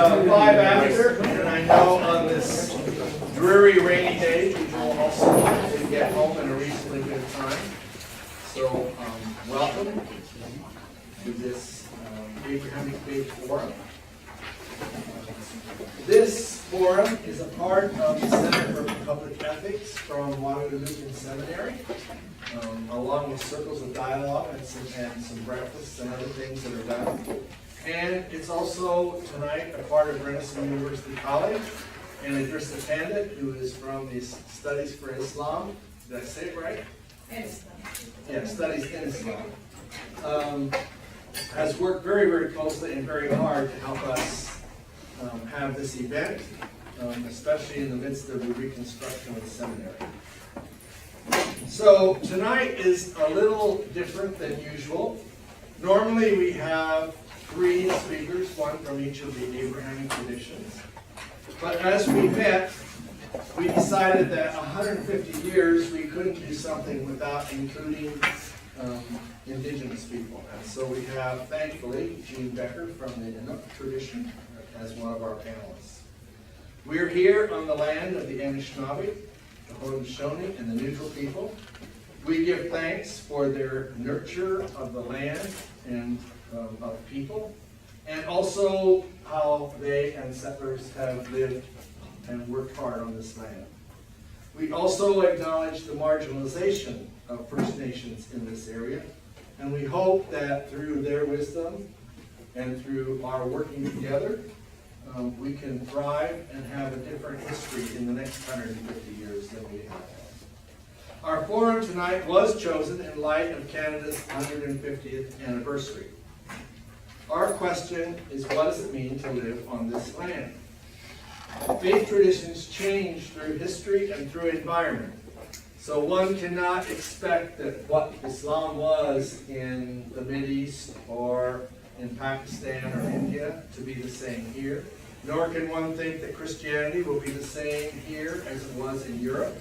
5 after, and I know on this dreary rainy day, people also want to get home in a reasonably good time. So, welcome to this Abrahamic Faith Forum. This forum is a part of the Center for Public Ethics from Waterloo Lutheran Seminary, along with circles of dialogue and some breakfasts and other things that are done. And it's also tonight a part of Renison University College, and a Idris candidate who is from the Studies for Islam. Did I say it right? Islam. Yeah, Studies in Islam. Has worked very, very closely and very hard to help us have this event, especially in the midst of the reconstruction of the seminary. So tonight is a little different than usual. Normally we have 3 speakers, one from each of the Abrahamic traditions. But as we met, we decided that 150 years we couldn't do something without including Indigenous people. And so we have, thankfully, Becker from the Inuk tradition as one of our panelists. We're here on the land of the Anishinaabe, the Haudenosaunee, and the neutral people. We give thanks for their nurture of the land and of people, and also how they and settlers have lived and worked hard on this land. We also acknowledge the marginalization of First Nations in this area, and we hope that through their wisdom and through our working together, we can thrive and have a different history in the next 150 years than we have. Our forum tonight was chosen in light of Canada's 150th anniversary. Our question is, what does it mean to live on this land? Faith traditions change through history and through environment. So one cannot expect that what Islam was in the Mideast or in Pakistan or India to be the same here. Nor can one think that Christianity will be the same here as it was in Europe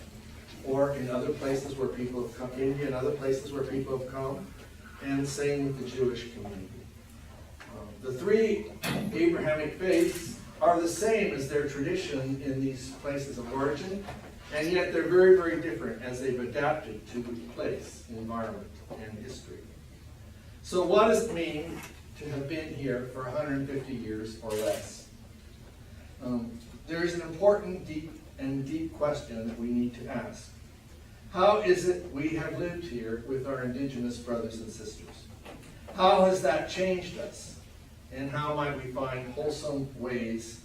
or in other places where people have come, India and other places where people have come, and the same with the Jewish community. The 3 Abrahamic faiths are the same as their tradition in these places of origin, and yet they're very, very different as they've adapted to place, environment, and history. So what does it mean to have been here for 150 years or less? There is an important, deep question that we need to ask. How is it we have lived here with our Indigenous brothers and sisters? How has that changed us? And how might we find wholesome ways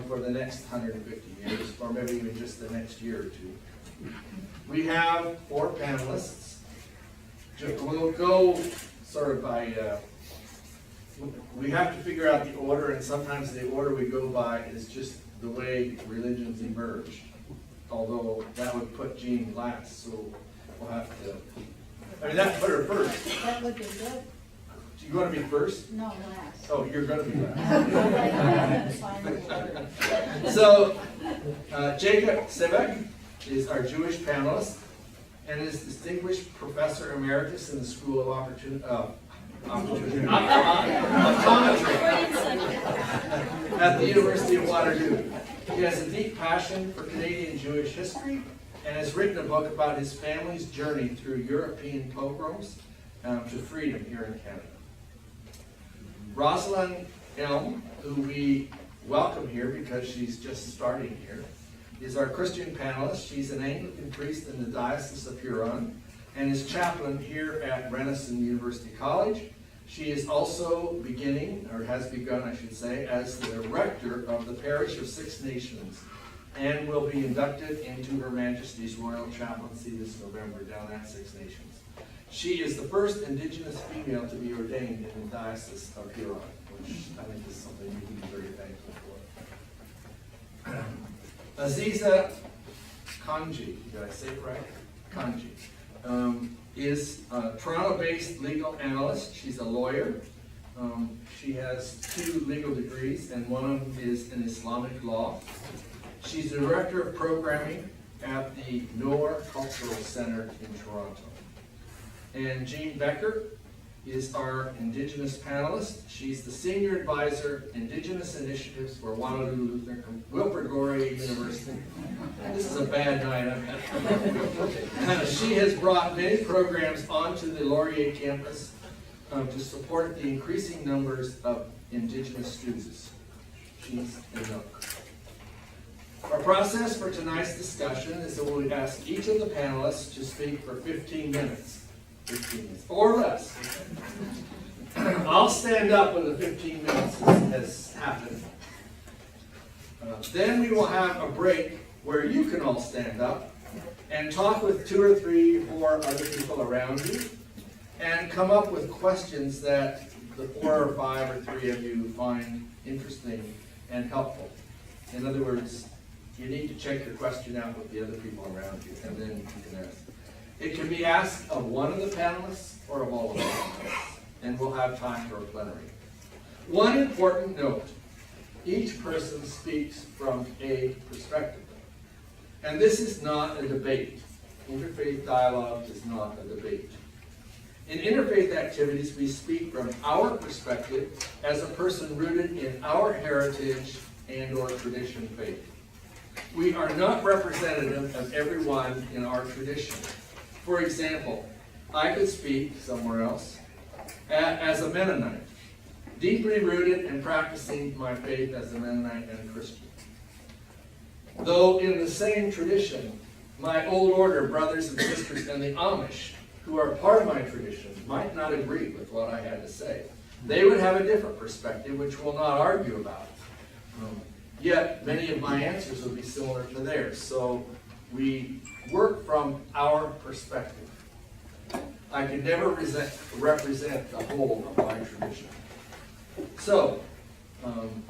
for the next 150 years, or maybe even just the next year or 2? We have 4 panelists. We'll go sort of by, we have to figure out the order, and sometimes the order we go by is just the way religions emerged. Although that would put Jean last, so we'll have to, I mean, that put her first. That would be good. Do you want to be first? No, last. Oh, you're going to be last. So, Jacob Sivak is our Jewish panelist and is Distinguished Professor Emeritus in the School of Commentary at the University of Waterloo. He has a deep passion for Canadian Jewish history and has written a book about his family's journey through European pogroms to freedom here in Canada. Roslyn, who we welcome here because she's just starting here, is our Christian panelist. She's an Anglican priest in the Diocese of Huron and is chaplain here at Renison University College. She is also beginning, or has begun, I should say, as the rector of the parish of 6 Nations and will be inducted into Her Majesty's Royal Chaplaincy this November down at 6 Nations. She is the first Indigenous female to be ordained in the Diocese of Huron, which I think is something we can be very thankful for. Azeezah Kanji, did I say it right? Kanji, is a Toronto-based legal analyst. She's a lawyer. She has 2 legal degrees, and one of them is in Islamic law. She's the director of programming at the Noor Cultural Center in Toronto. And Becker is our Indigenous panelist. She's the Senior Advisor, Indigenous Initiatives for Waterloo Lutheran, Wilfrid Laurier University. This is a bad night. She has brought many programs onto the Laurier campus to support the increasing numbers of Indigenous students. She's a milk. Our process for tonight's discussion is that we'll ask each of the panelists to speak for 15 minutes. 15 minutes, or less. I'll stand up when the 15 minutes has happened. Then we will have a break where you can all stand up and talk with 2 or 3 or 4 other people around you and come up with questions that the 4 or 5 or 3 of you find interesting and helpful. In other words, you need to check your question out with the other people around you, and then you can ask. It can be asked of one of the panelists or of all of the panelists, and we'll have time for a plenary. One important note, each person speaks from a perspective. And this is not a debate. Interfaith dialogue is not a debate. In interfaith activities, we speak from our perspective as a person rooted in our heritage and or tradition faith. We are not representative of everyone in our tradition. For example, I could speak somewhere else as a Mennonite, deeply rooted in practicing my faith as a Mennonite and a Christian. Though in the same tradition, my old order brothers and sisters and the Amish, who are part of my tradition, might not agree with what I had to say. They would have a different perspective, which we'll not argue about. Yet, many of my answers would be similar to theirs. So we work from our perspective. I can never represent the whole of my tradition. So,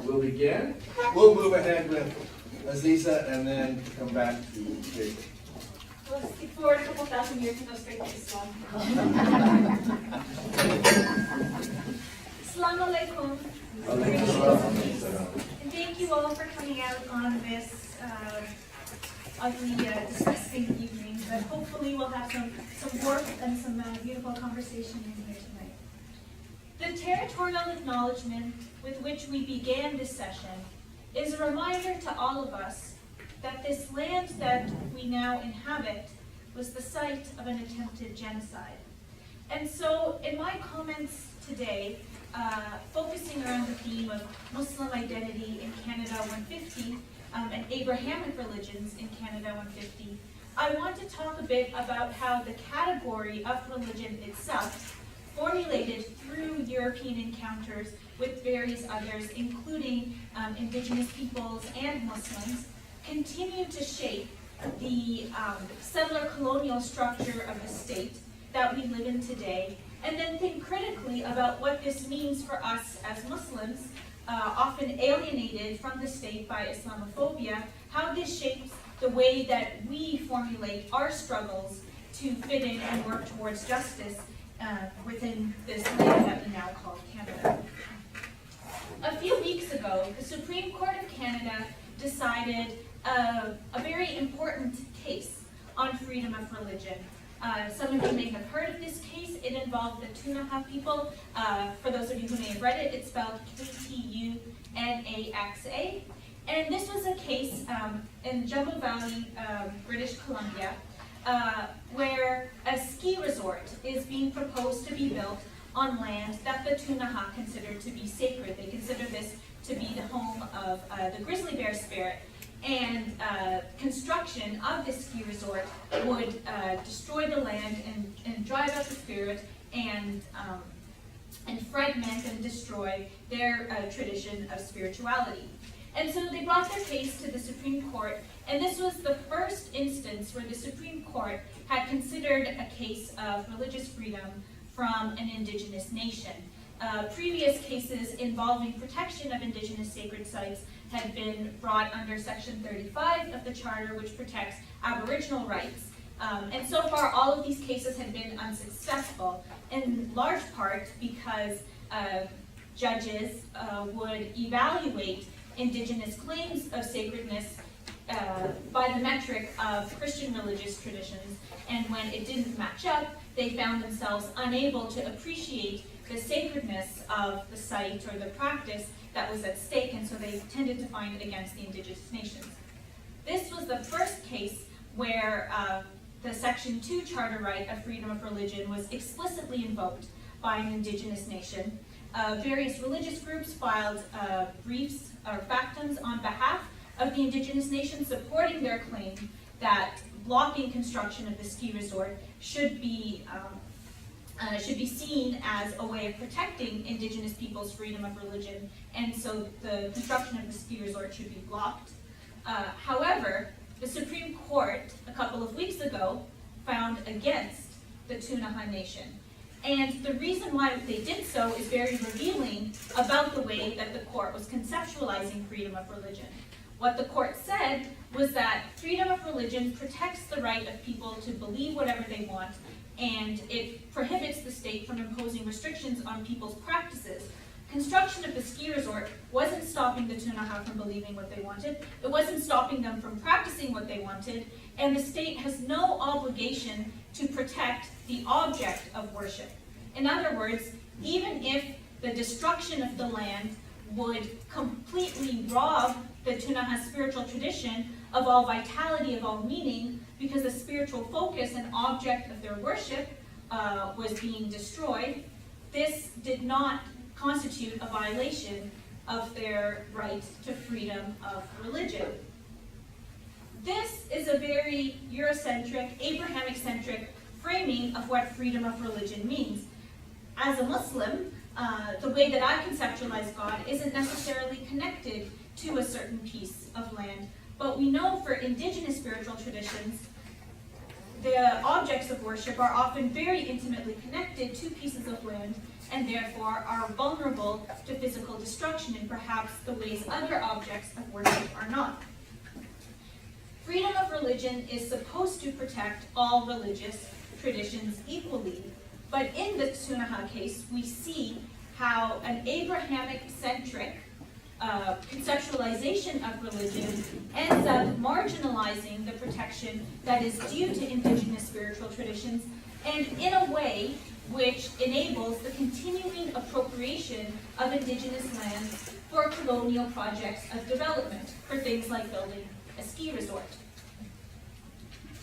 we'll begin. We'll move ahead with Azeezah and then come back to Jacob. We'll skip forward a couple thousand years and go straight to Islam. Assalamu alaikum. And thank you all for coming out on this ugly, disgusting evening, but hopefully we'll have some warmth and some beautiful conversation in here tonight. The territorial acknowledgement with which we began this session is a reminder to all of us that this land that we now inhabit was the site of an attempted genocide. And so in my comments today, focusing around the theme of Muslim identity in Canada 150 and Abrahamic religions in Canada 150, I want to talk a bit about how the category of religion itself, formulated through European encounters with various others, including Indigenous peoples and Muslims, continue to shape the settler colonial structure of the state that we live in today, and then think critically about what this means for us as Muslims, often alienated from the state by Islamophobia, how this shapes the way that we formulate our struggles to fit in and work towards justice within this land that we now call Canada. A few weeks ago, the Supreme Court of Canada decided a very important case on freedom of religion. Some of you may have heard of this case. It involved the Tunaha people. For those of you who may have read it, it's spelled K-T-U-N-A-X-A. And this was a case in Jumbo Valley, British Columbia, where a ski resort is being proposed to be built on land that the Tunaha considered to be sacred. They consider this to be the home of the grizzly bear spirit. And construction of this ski resort would destroy the land and drive out the spirit and fragment and destroy their tradition of spirituality. And so they brought their case to the Supreme Court, and this was the first instance where the Supreme Court had considered a case of religious freedom from an Indigenous nation. Previous cases involving protection of Indigenous sacred sites had been brought under Section 35 of the Charter, which protects Aboriginal rights. And so far, all of these cases had been unsuccessful, in large part because judges would evaluate Indigenous claims of sacredness by the metric of Christian religious traditions, and when it didn't match up, they found themselves unable to appreciate the sacredness of the site or the practice that was at stake, and so they tended to find it against the Indigenous nations. This was the first case where the Section 2 Charter right of freedom of religion was explicitly invoked by an Indigenous nation. Various religious groups filed briefs or factums on behalf of the Indigenous nation supporting their claim that blocking construction of the ski resort should be seen as a way of protecting Indigenous people's freedom of religion, and so the construction of the ski resort should be blocked. However, the Supreme Court a couple of weeks ago found against the Ktunaxa Nation. And the reason why they did so is very revealing about the way that the court was conceptualizing freedom of religion. What the court said was that freedom of religion protects the right of people to believe whatever they want, and it prohibits the state from imposing restrictions on people's practices. Construction of the ski resort wasn't stopping the Ktunaxa from believing what they wanted, it wasn't stopping them from practicing what they wanted, and the state has no obligation to protect the object of worship. In other words, even if the destruction of the land would completely rob the Ktunaxa spiritual tradition of all vitality, of all meaning, because the spiritual focus and object of their worship was being destroyed, this did not constitute a violation of their right to freedom of religion. This is a very Eurocentric, Abrahamic-centric framing of what freedom of religion means. As a Muslim, the way that I conceptualize God isn't necessarily connected to a certain piece of land, but we know for Indigenous spiritual traditions, the objects of worship are often very intimately connected to pieces of land, and therefore are vulnerable to physical destruction in perhaps the ways other objects of worship are not. Freedom of religion is supposed to protect all religious traditions equally, but in the Ktunaxa case, we see how an Abrahamic-centric conceptualization of religion ends up marginalizing the protection that is due to Indigenous spiritual traditions, and in a way which enables the continuing appropriation of Indigenous land for colonial projects of development, for things like building a ski resort.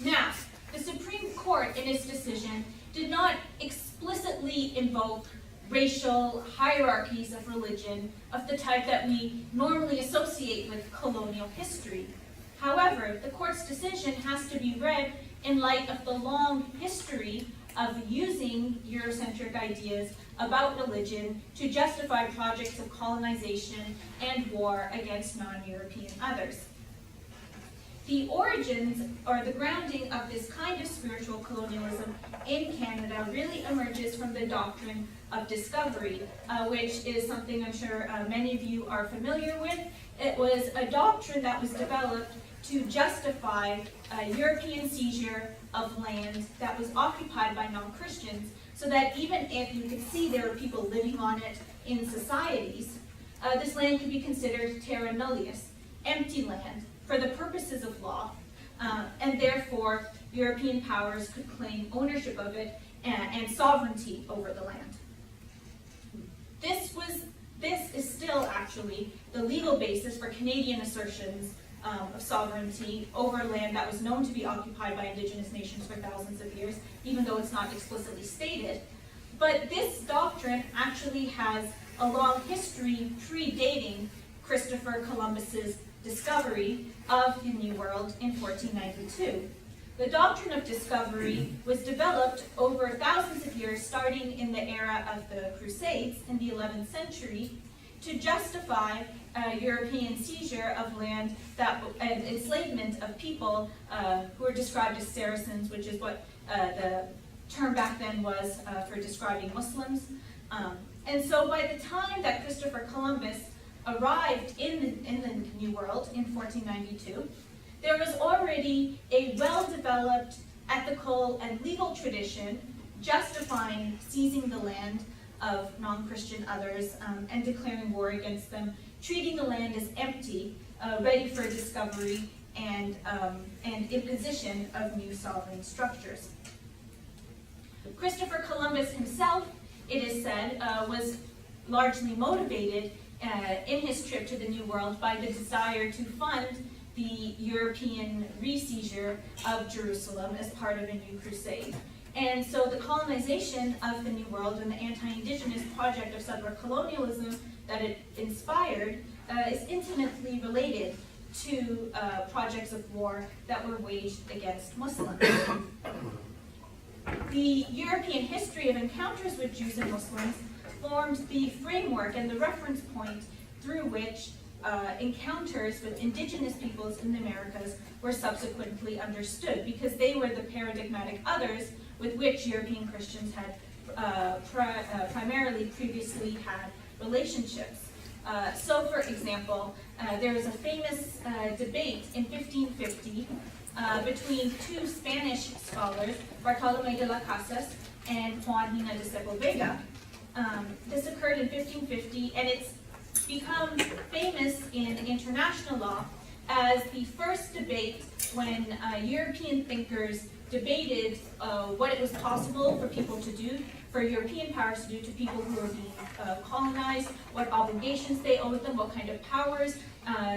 Now, the Supreme Court in its decision did not explicitly invoke racial hierarchies of religion of the type that we normally associate with colonial history. However, the court's decision has to be read in light of the long history of using Eurocentric ideas about religion to justify projects of colonization and war against non-European others. The origins, or the grounding of this kind of spiritual colonialism in Canada really emerges from the doctrine of discovery, which is something I'm sure many of you are familiar with. It was a doctrine that was developed to justify European seizure of land that was occupied by non-Christians, so that even if you could see there were people living on it in societies, this land could be considered terra nullius, empty land, for the purposes of law, and therefore European powers could claim ownership of it and sovereignty over the land. This is still actually the legal basis for Canadian assertions of sovereignty over land that was known to be occupied by Indigenous nations for thousands of years, even though it's not explicitly stated. But this doctrine actually has a long history predating Christopher Columbus's discovery of the New World in 1492. The doctrine of discovery was developed over thousands of years, starting in the era of the Crusades in the 11th century, to justify European seizure of land and enslavement of people who were described as Saracens, which is what the term back then was for describing Muslims. And so by the time that Christopher Columbus arrived in the New World in 1492, there was already a well-developed ethical and legal tradition justifying seizing the land of non-Christian others and declaring war against them, treating the land as empty, ready for discovery, and imposition of new sovereign structures. Christopher Columbus himself, it is said, was largely motivated in his trip to the New World by the desire to fund the European re-seizure of Jerusalem as part of a new crusade. And so the colonization of the New World and the anti-Indigenous project of settler colonialism that it inspired is intimately related to projects of war that were waged against Muslims. The European history of encounters with Jews and Muslims formed the framework and the reference point through which encounters with indigenous peoples in the Americas were subsequently understood, because they were the paradigmatic others with which European Christians had primarily previously had relationships. So, for example, there was a famous debate in 1550 between two Spanish scholars, Bartolomé de las Casas and Juan Hina de Sepulveda. This occurred in 1550, and it's become famous in international law as the first debate when European thinkers debated what it was possible for people to do, for European powers to do to people who were being colonized, what obligations they owed them, what kind of powers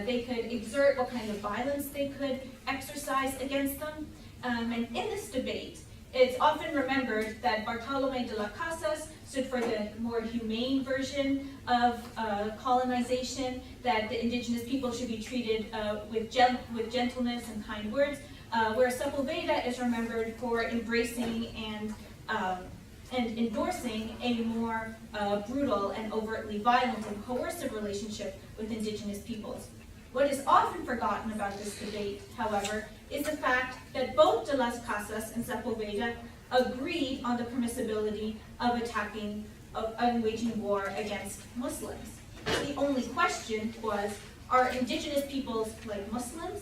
they could exert, what kind of violence they could exercise against them. And in this debate, it's often remembered that Bartolomé de las Casas stood for the more humane version of colonization, that the indigenous people should be treated with gentleness and kind words, whereas Sepulveda is remembered for embracing and endorsing a more brutal and overtly violent and coercive relationship with indigenous peoples. What is often forgotten about this debate, however, is the fact that both de las Casas and Sepulveda agreed on the permissibility of attacking and waging war against Muslims. The only question was, are indigenous peoples like Muslims,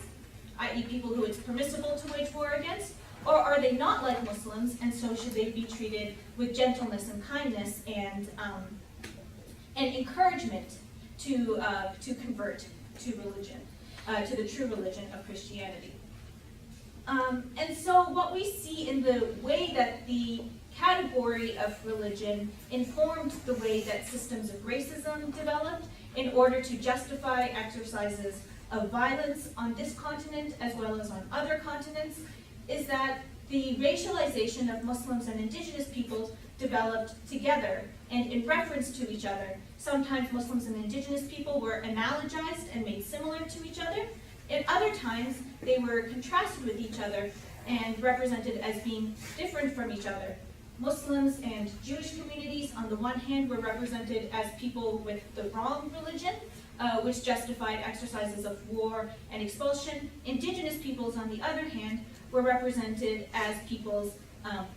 i.e. people who it's permissible to wage war against, or are they not like Muslims, and so should they be treated with gentleness and kindness and encouragement to convert to religion, to the true religion of Christianity. And so what we see in the way that the category of religion informed the way that systems of racism developed in order to justify exercises of violence on this continent as well as on other continents is that the racialization of Muslims and indigenous peoples developed together and in reference to each other. Sometimes Muslims and indigenous people were analogized and made similar to each other. At other times, they were contrasted with each other and represented as being different from each other. Muslims and Jewish communities, on the one hand, were represented as people with the wrong religion, which justified exercises of war and expulsion. Indigenous peoples, on the other hand, were represented as peoples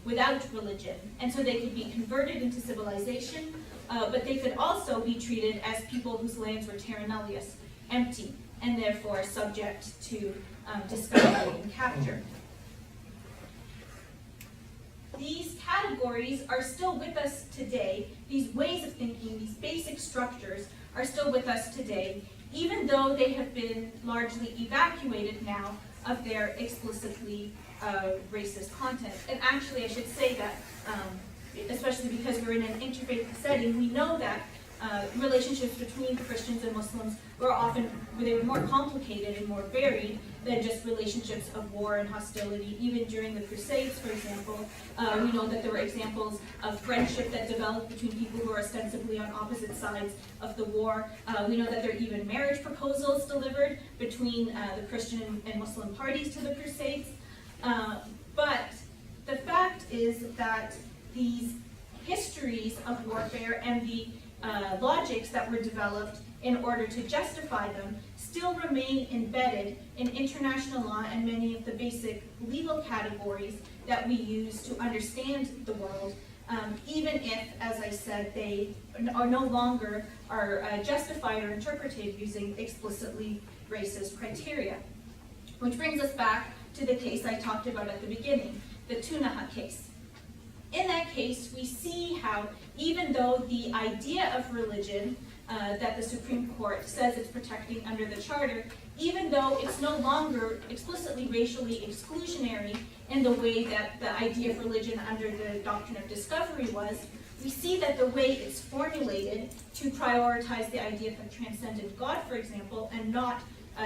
without religion. And so they could be converted into civilization, but they could also be treated as people whose lands were terra nullius, empty, and therefore subject to discovery and capture. These categories are still with us today. These ways of thinking, these basic structures are still with us today, even though they have been largely evacuated now of their explicitly racist content. And actually, I should say that, especially because we're in an interfaith setting, we know that relationships between Christians and Muslims were often, they were more complicated and more varied than just relationships of war and hostility. Even during the Crusades, for example, we know that there were examples of friendship that developed between people who were ostensibly on opposite sides of the war. We know that there are even marriage proposals delivered between the Christian and Muslim parties to the Crusades. But the fact is that these histories of warfare and the logics that were developed in order to justify them still remain embedded in international law and many of the basic legal categories that we use to understand the world, even if, as I said, they are no longer justified or interpreted using explicitly racist criteria. Which brings us back to the case I talked about at the beginning, the Tunaha case. In that case, we see how, even though the idea of religion that the Supreme Court says it's protecting under the Charter, even though it's no longer explicitly racially exclusionary in the way that the idea of religion under the doctrine of discovery was. We see that the way it's formulated to prioritize the idea of a transcendent God, for example, and not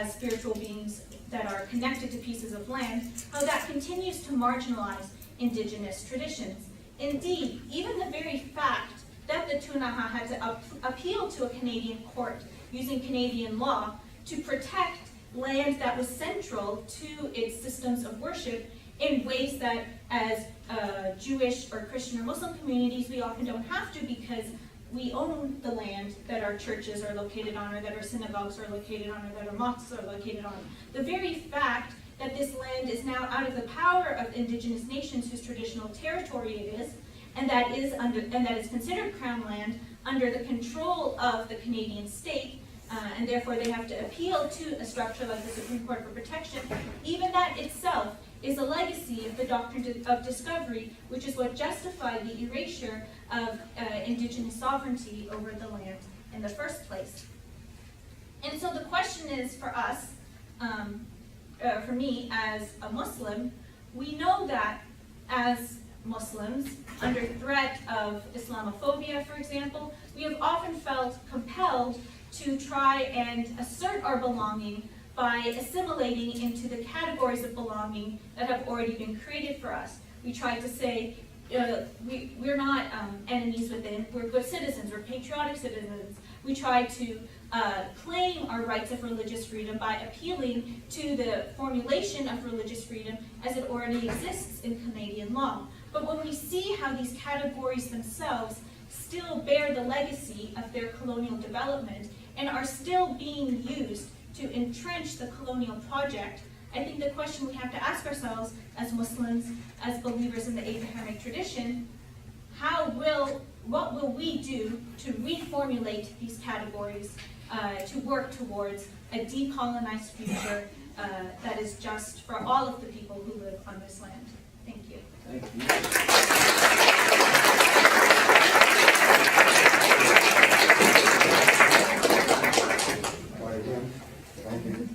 spiritual beings that are connected to pieces of land, how that continues to marginalize Indigenous traditions. Indeed, even the very fact that the Tunaha had to appeal to a Canadian court using Canadian law to protect land that was central to its systems of worship in ways that as Jewish or Christian or Muslim communities we often don't have to, because we own the land that our churches are located on, or that our synagogues are located on, or that our mosques are located on. The very fact that this land is now out of the power of Indigenous nations whose traditional territory it is, and that is considered Crown land under the control of the Canadian state, and therefore they have to appeal to a structure like the Supreme Court for protection. Even that itself is a legacy of the doctrine of discovery, which is what justified the erasure of Indigenous sovereignty over the land in the first place. And so the question is for us, for me as a Muslim, we know that as Muslims, under threat of Islamophobia, for example, we have often felt compelled to try and assert our belonging by assimilating into the categories of belonging that have already been created for us. We try to say, we're not enemies within, we're good citizens, we're patriotic citizens. We try to claim our rights of religious freedom by appealing to the formulation of religious freedom as it already exists in Canadian law. But when we see how these categories themselves still bear the legacy of their colonial development and are still being used to entrench the colonial project, I think the question we have to ask ourselves as Muslims, as believers in the Abrahamic tradition, what will we do to reformulate these categories to work towards a decolonized future that is just for all of the people who live on this land? Thank you. Thank you. Thank you.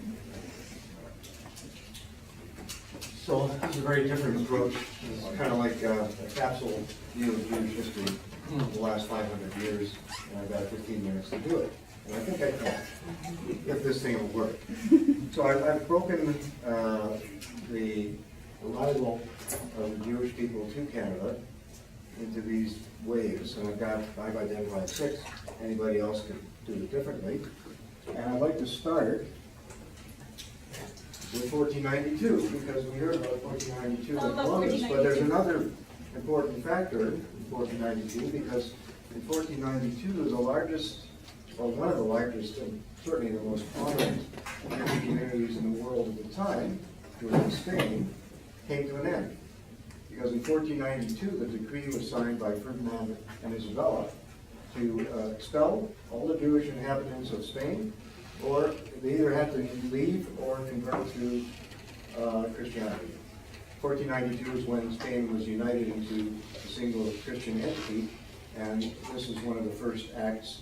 So this is a very different approach. It's kind of like a capsule view of Jewish history the last 500 years, and I've got 15 minutes to do it. And I think I can, if this thing will work. So I've broken the arrival of the Jewish people to Canada into these waves, and I've identified 6. Anybody else could do it differently. And I'd like to start with 1492, because we heard about 1492 in Columbus, but there's another important factor in 1492, because in 1492 the largest, or one of the largest, and certainly the most prominent Jewish communities in the world at the time, who were in Spain, came to an end. Because in 1492 the decree was signed by Ferdinand and Isabella to expel all the Jewish inhabitants of Spain, or they either had to leave or convert to Christianity. 1492 is when Spain was united into a single Christian entity, and this is one of the first acts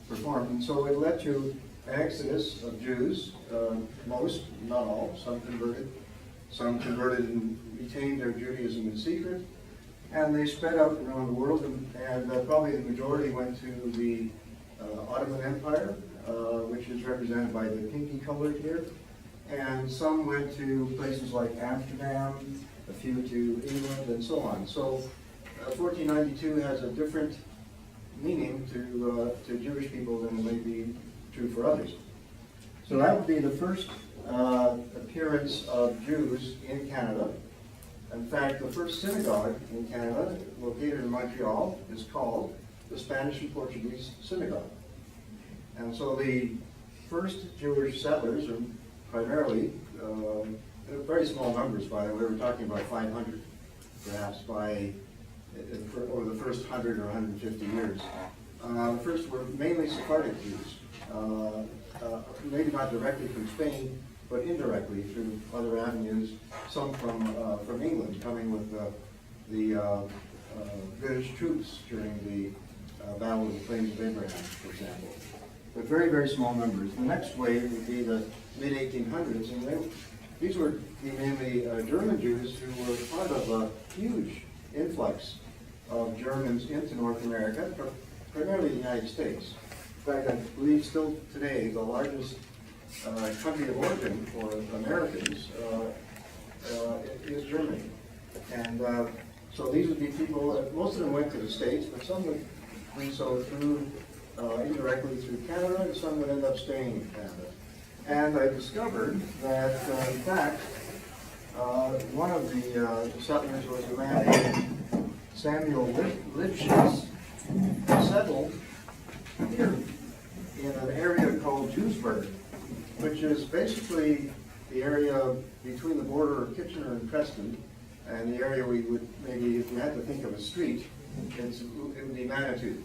performed. And so it led to an exodus of Jews, most, not all, some converted and retained their Judaism in secret, and they spread out around the world, and probably the majority went to the Ottoman Empire, which is represented by the pinky color here, and some went to places like Amsterdam, a few to England, and so on. So 1492 has a different meaning to Jewish people than it may be true for others. So that would be the first appearance of Jews in Canada. In fact, the first synagogue in Canada, located in Montreal, is called the Spanish and Portuguese Synagogue. And so the first Jewish settlers are primarily, very small numbers by the way, we're talking about 500 perhaps over the first 100 or 150 years. The first were mainly Sephardic Jews, maybe not directly from Spain, but indirectly through other avenues, some from England, coming with the British troops during the Battle of the Plains of Abraham, for example. But very, very small numbers. The next wave would be the mid-1800s, and these were mainly German Jews who were part of a huge influx of Germans into North America, primarily the United States. In fact, I believe still today the largest country of origin for Americans is Germany. And so these would be people, most of them went to the States, but some would do so through, indirectly through Canada, and some would end up staying in Canada. And I discovered that, in fact, one of the settlers was a man named Samuel Lipschitz, who settled here in an area called Jewsburg, which is basically the area between the border of Kitchener and Preston, and the area we would maybe, if we had to think of a street, it would be Manitou.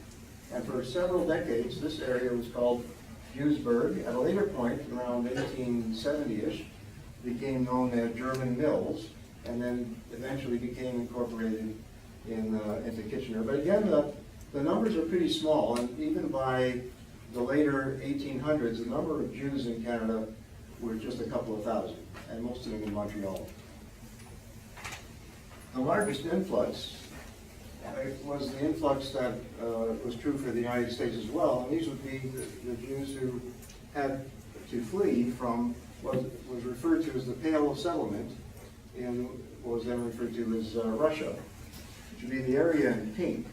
And for several decades, this area was called Jewsburg. At a later point, around 1870-ish, became known as German Mills, and then eventually became incorporated into Kitchener. But again, the numbers are pretty small, and even by the later 1800s, the number of Jews in Canada were just a couple of thousand, and most of them in Montreal. The largest influx was the influx that was true for the United States as well, and these would be the Jews who had to flee from what was referred to as the Pale of Settlement, in what was then referred to as Russia, which would be the area in pink.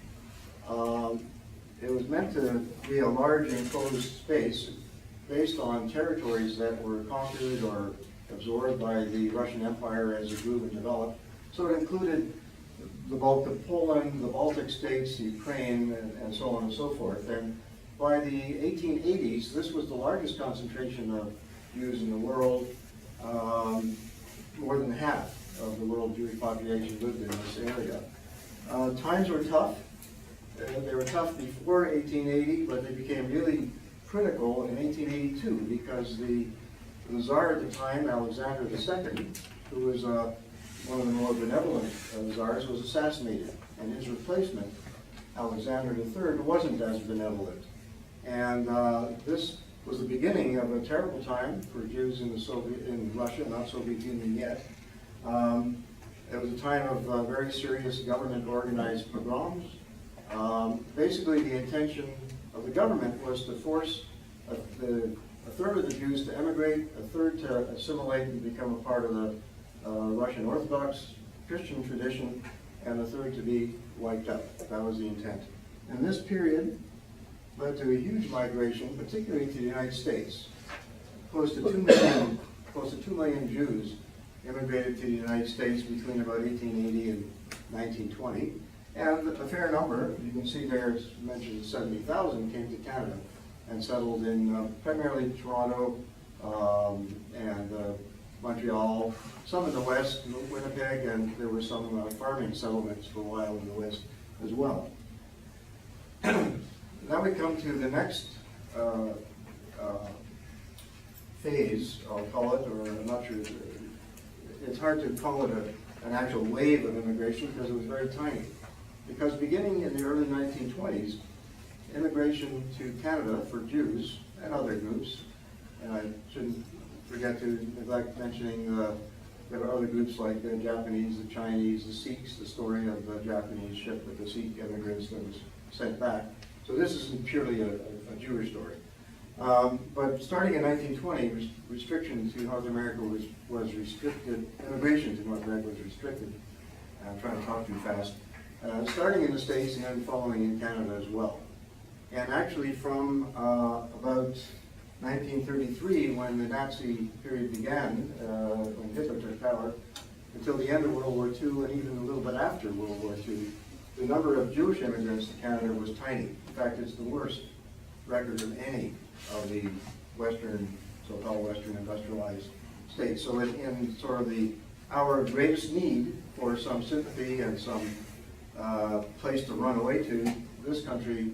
It was meant to be a large enclosed space based on territories that were conquered or absorbed by the Russian Empire as it grew and developed. So it included the bulk of Poland, the Baltic states, Ukraine, and so on and so forth. And by the 1880s, this was the largest concentration of Jews in the world. More than half of the world Jewish population lived in this area. Times were tough. They were tough before 1880, but they became really critical in 1882 because the Tsar at the time, Alexander II, who was one of the more benevolent czars, was assassinated, and his replacement, Alexander III, wasn't as benevolent. And this was the beginning of a terrible time for Jews in Russia, not Soviet Union yet. It was a time of very serious government-organized pogroms. Basically, the intention of the government was to force a third of the Jews to emigrate, a third to assimilate and become a part of the Russian Orthodox Christian tradition, and a third to be wiped out. That was the intent. And this period led to a huge migration, particularly to the United States. Close to 2 million Jews immigrated to the United States between about 1880 and 1920. And a fair number, you can see there, it's mentioned 70,000, came to Canada and settled in primarily Toronto and Montreal, some in the west, Winnipeg, and there were some farming settlements for a while in the west as well. Now we come to the next phase, I'll call it, or I'm not sure, it's hard to call it an actual wave of immigration because it was very tiny. Because beginning in the early 1920s, immigration to Canada for Jews and other groups, and I shouldn't forget to neglect mentioning there are other groups like the Japanese, the Chinese, the Sikhs, the story of the Japanese ship with the Sikh immigrants that was sent back. So this isn't purely a Jewish story. But starting in 1920, restriction to North America was restricted, immigration to North America was restricted. I'm trying to talk too fast. Starting in the States and then following in Canada as well. And actually from about 1933, when the Nazi period began, when Hitler took power, until the end of World War II and even a little bit after World War II, the number of Jewish immigrants to Canada was tiny. In fact, it's the worst record of any of the Western, so-called Western industrialized states. So in sort of the hour of greatest need for some sympathy and some place to run away to, this country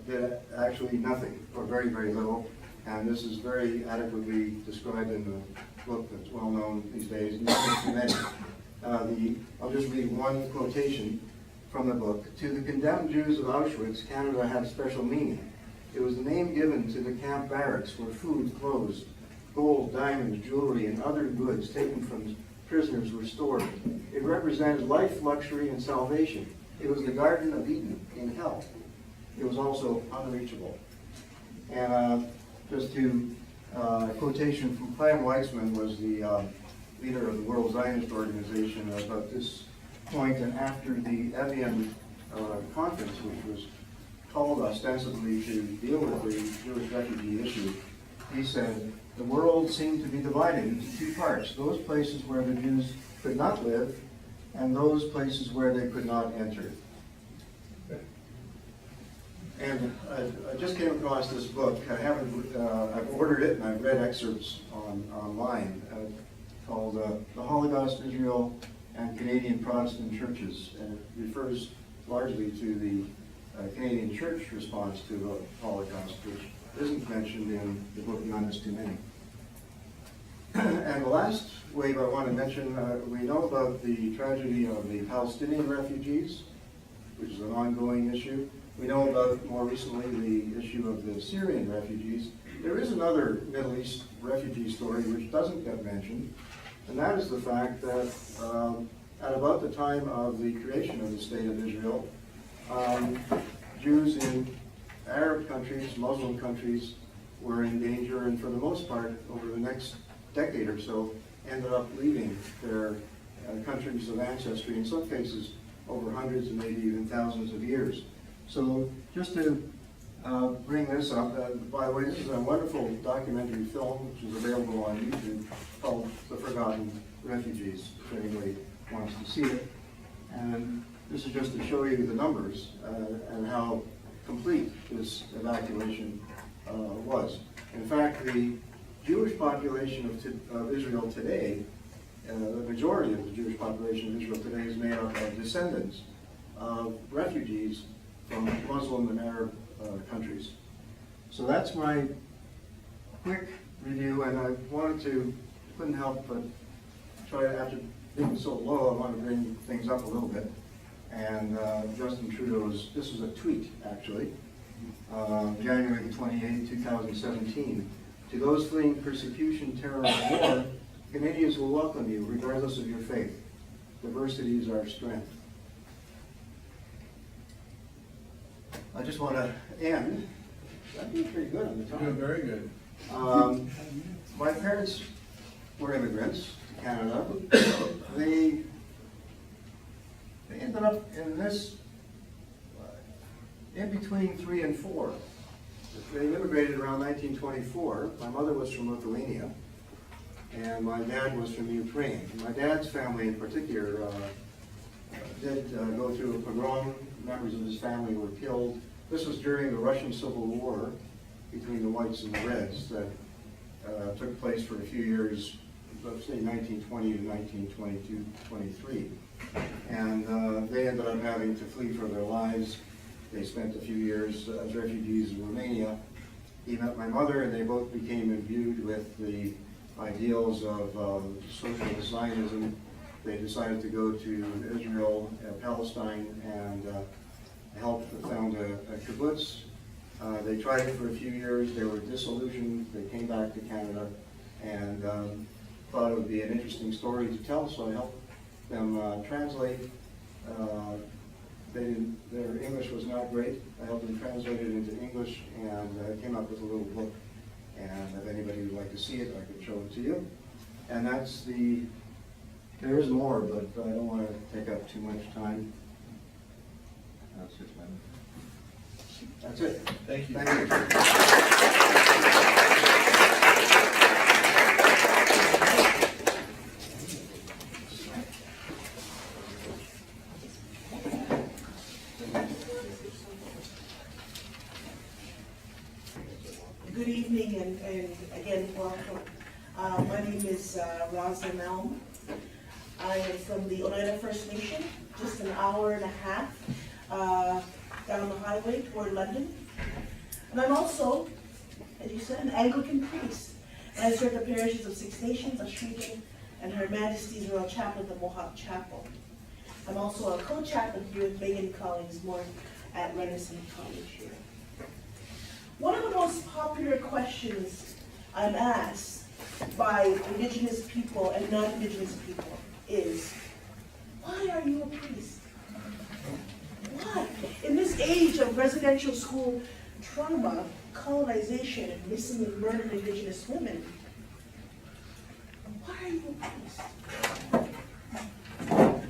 did actually nothing, or very, very little. And this is very adequately described in the book that's well known these days, Nothing Too Many. I'll just read one quotation. from the book, to the condemned Jews of Auschwitz, Canada had a special meaning. It was the name given to the camp barracks where food, clothes, gold, diamonds, jewelry, and other goods taken from prisoners were stored. It represented life, luxury, and salvation. It was the Garden of Eden in hell. It was also unreachable. And just to quotation from Chaim Weizmann, was the leader of the World Zionist Organization, about this point, and after the Evian conference, which was called ostensibly to deal with the Jewish refugee issue, he said, the world seemed to be divided into two parts, those places where the Jews could not live, and those places where they could not enter. And I just came across this book. I've ordered it and I've read excerpts online, called The Holocaust, Israel, and Canadian Protestant Churches. And it refers largely to the Canadian Church response to the Holocaust, which isn't mentioned in the book None is Too Many. And the last wave I want to mention, we know about the tragedy of the Palestinian refugees, which is an ongoing issue. We know about, more recently, the issue of the Syrian refugees. There is another Middle East refugee story which doesn't get mentioned, and that is the fact that at about the time of the creation of the State of Israel, Jews in Arab countries, Muslim countries, were in danger, and for the most part, over the next decade or so, ended up leaving their countries of ancestry, in some cases over hundreds and maybe even thousands of years. So just to bring this up, by the way, this is a wonderful documentary film which is available on YouTube called The Forgotten Refugees, if anybody wants to see it. And this is just to show you the numbers and how complete this evacuation was. In fact, the Jewish population of Israel today, the majority of the Jewish population of Israel today is made up of descendants of refugees from Muslim and Arab countries. So that's my quick review, and I wanted to, couldn't help but try to, after being so low, I want to bring things up a little bit. And Justin Trudeau's, this was a tweet actually, January 28, 2017. To those fleeing persecution, terror, and war, Canadians will welcome you regardless of your faith. Diversity is our strength. I just want to end. I'm doing pretty good on the time. You're doing very good. My parents were immigrants to Canada. They ended up in this, in between 3 and 4. They immigrated around 1924. My mother was from Lithuania, and my dad was from Ukraine. My dad's family in particular did go through a pogrom. Members of his family were killed. This was during the Russian Civil War between the Whites and the Reds that took place for a few years, let's say 1920 to 1922-23. And they ended up having to flee for their lives. They spent a few years as refugees in Romania. He met my mother, and they both became imbued with the ideals of social Zionism. They decided to go to Israel, Palestine, and help found a kibbutz. They tried it for a few years. They were disillusioned. They came back to Canada and thought it would be an interesting story to tell, so I helped them translate. Their English was not great. I helped them translate it into English, and came up with a little book. And if anybody would like to see it, I could show it to you. And that's the, there is more, but I don't want to take up too much time. That's it, man. That's it. Thank you. Thank you. Good evening, and again, welcome. My name is Roslyn. I am from the Oneida First Nation, just an hour and a half down the highway toward London. And I'm also, as you said, an Anglican priest. And I serve the parishes of Six Nations, of Chienke, and Her Majesty's Royal Chaplain, the Mohawk Chapel. I'm also a co-chaplain here with Megan Collingsmore at Renison College here. One of the most popular questions I'm asked by Indigenous people and non-Indigenous people is, why are you a priest? Why? In this age of residential school trauma, colonization, and missing and murdered Indigenous women, why are you a priest?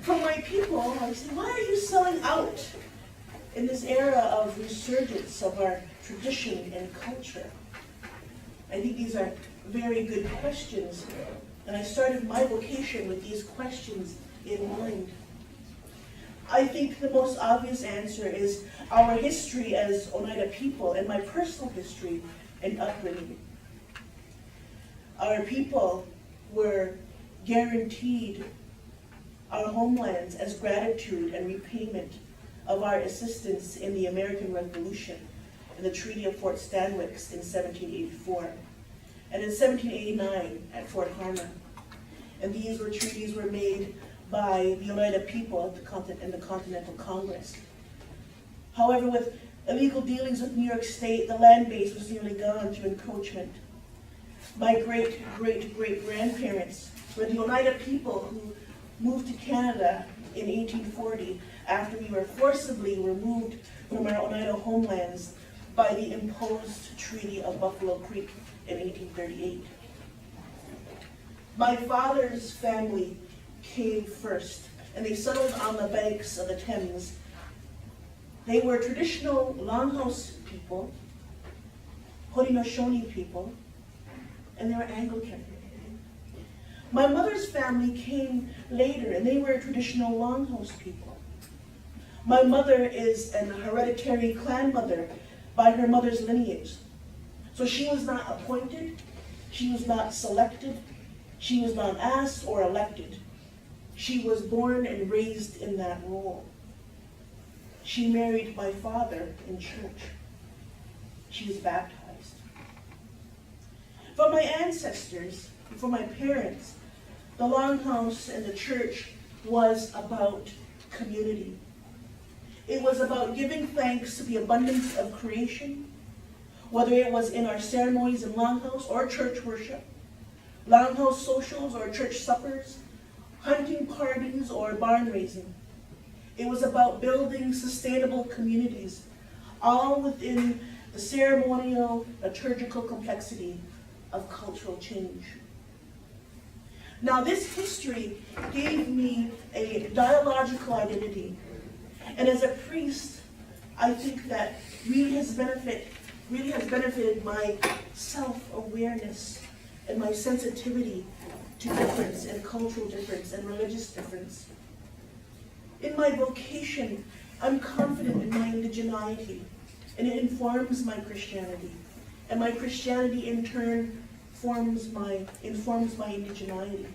From my people, I say, why are you selling out in this era of resurgence of our tradition and culture? I think these are very good questions, and I started my vocation with these questions in mind. I think the most obvious answer is our history as Oneida people and my personal history and upbringing. Our people were guaranteed our homelands as gratitude and repayment of our assistance in the American Revolution and the Treaty of Fort Stanwix in 1784, and in 1789 at Fort Harmon. And these treaties were made by the Oneida people in the Continental Congress. However, with illegal dealings with New York State, the land base was nearly gone to encroachment. My great-great-great-grandparents were the Oneida people who moved to Canada in 1840 after we were forcibly removed from our Oneida homelands by the imposed Treaty of Buffalo Creek in 1838. My father's family came first, and they settled on the banks of the Thames. They were traditional Longhouse people, Haudenosaunee people, and they were Anglican. My mother's family came later, and they were traditional Longhouse people. My mother is an hereditary clan mother by her mother's lineage. So she was not appointed, she was not selected, she was not asked or elected. She was born and raised in that role. She married my father in church. She was baptized. For my ancestors, for my parents, the Longhouse and the church was about community. It was about giving thanks to the abundance of creation, whether it was in our ceremonies in Longhouse or church worship, Longhouse socials or church suppers, hunting parties or barn raising. It was about building sustainable communities, all within the ceremonial, liturgical complexity of cultural change. Now, this history gave me a dialogical identity, and as a priest, I think that really has benefited my self-awareness and my sensitivity to difference and cultural difference and religious difference. In my vocation, I'm confident in my indigeneity, and it informs my Christianity, and my Christianity in turn informs my indigeneity.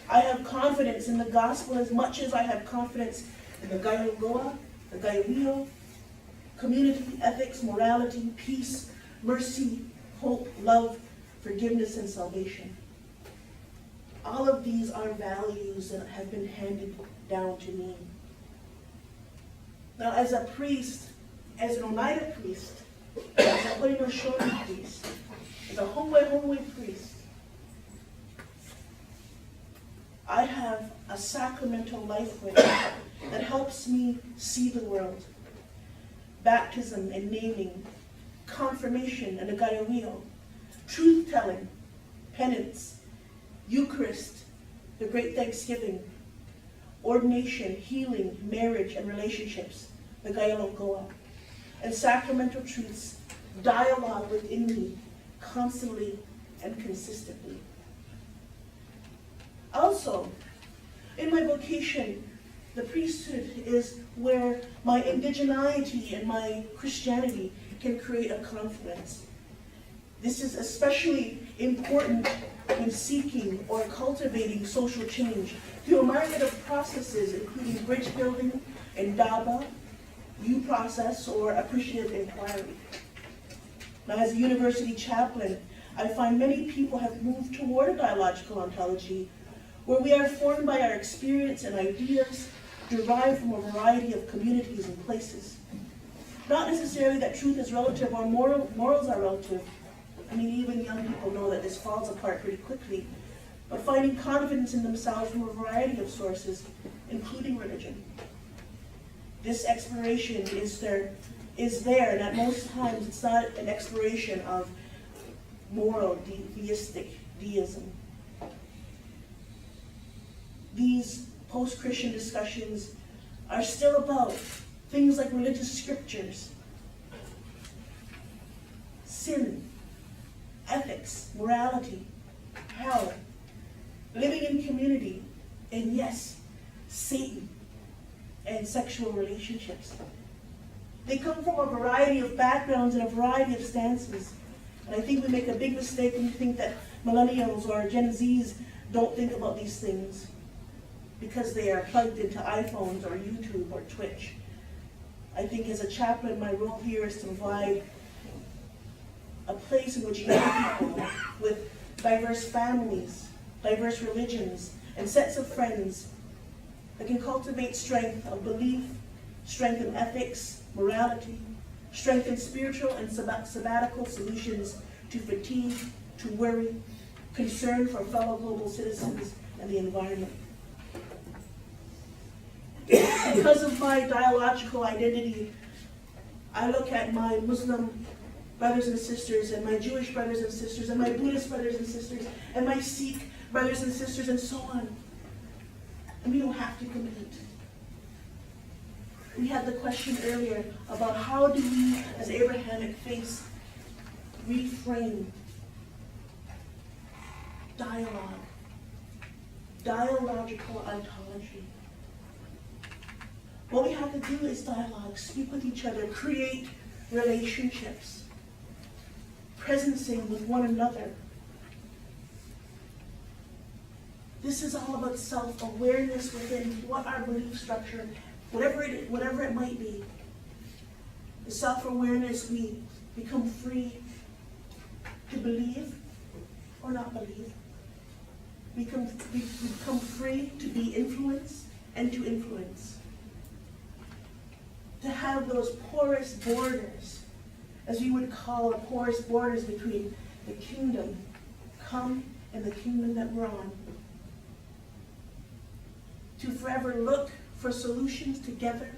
I have confidence in the gospel as much as I have confidence in the Gaiagoa, the Gaiawio, community, ethics, morality, peace, mercy, hope, love, forgiveness, and salvation. All of these are values that have been handed down to me. Now, as a priest, as an Oneida priest, as a Haudenosaunee priest, as a Homwe priest, I have a sacramental life with that helps me see the world. Baptism and naming, confirmation and a Gaiawio, truth-telling, penance, Eucharist, the Great Thanksgiving, ordination, healing, marriage, and relationships, the Gaialongoa, and sacramental truths, dialogue within me, constantly and consistently. Also, in my vocation, the priesthood is where my indigeneity and my Christianity can create a confluence. This is especially important when seeking or cultivating social change through a myriad of processes, including bridge building and DABA, U process, or appreciative inquiry. Now, as a university chaplain, I find many people have moved toward a dialogical ontology where we are formed by our experience and ideas derived from a variety of communities and places. Not necessarily that truth is relative or morals are relative. I mean, even young people know that this falls apart pretty quickly, but finding confidence in themselves from a variety of sources, including religion. This exploration is there, and at most times it's not an exploration of moral, theistic deism. These post-Christian discussions are still about things like religious scriptures, sin, ethics, morality, hell, living in community, and yes, Satan and sexual relationships. They come from a variety of backgrounds and a variety of stances. And I think we make a big mistake when we think that millennials or Gen Zs don't think about these things because they are plugged into iPhones or YouTube or Twitch. I think as a chaplain, my role here is to provide a place in which young people with diverse families, diverse religions, and sets of friends that can cultivate strength of belief, strength in ethics, morality, strength in spiritual and sabbatical solutions to fatigue, to worry, concern for fellow global citizens and the environment. Because of my dialogical identity, I look at my Muslim brothers and sisters, and my Jewish brothers and sisters, and my Buddhist brothers and sisters, and my Sikh brothers and sisters, and so on. And we don't have to compete. We had the question earlier about how do we, as Abrahamic faith, reframe dialogue, dialogical ontology. What we have to do is dialogue, speak with each other, create relationships, presencing with one another. This is all about self-awareness within what our belief structure, whatever it might be. The self-awareness, we become free to believe or not believe. We become free to be influenced and to influence. To have those porous borders, as we would call it, porous borders between the kingdom come and the kingdom that we're on. To forever look for solutions together.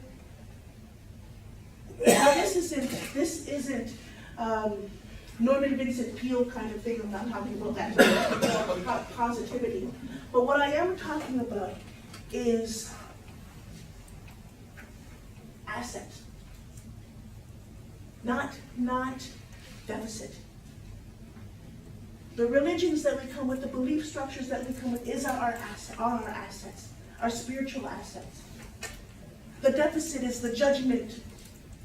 Now this isn't Norman Vincent Peale kind of thing. I'm not talking about that positivity. But what I am talking about is asset, not deficit. The religions that we come with, the belief structures that we come with, are our assets, our spiritual assets. The deficit is the judgment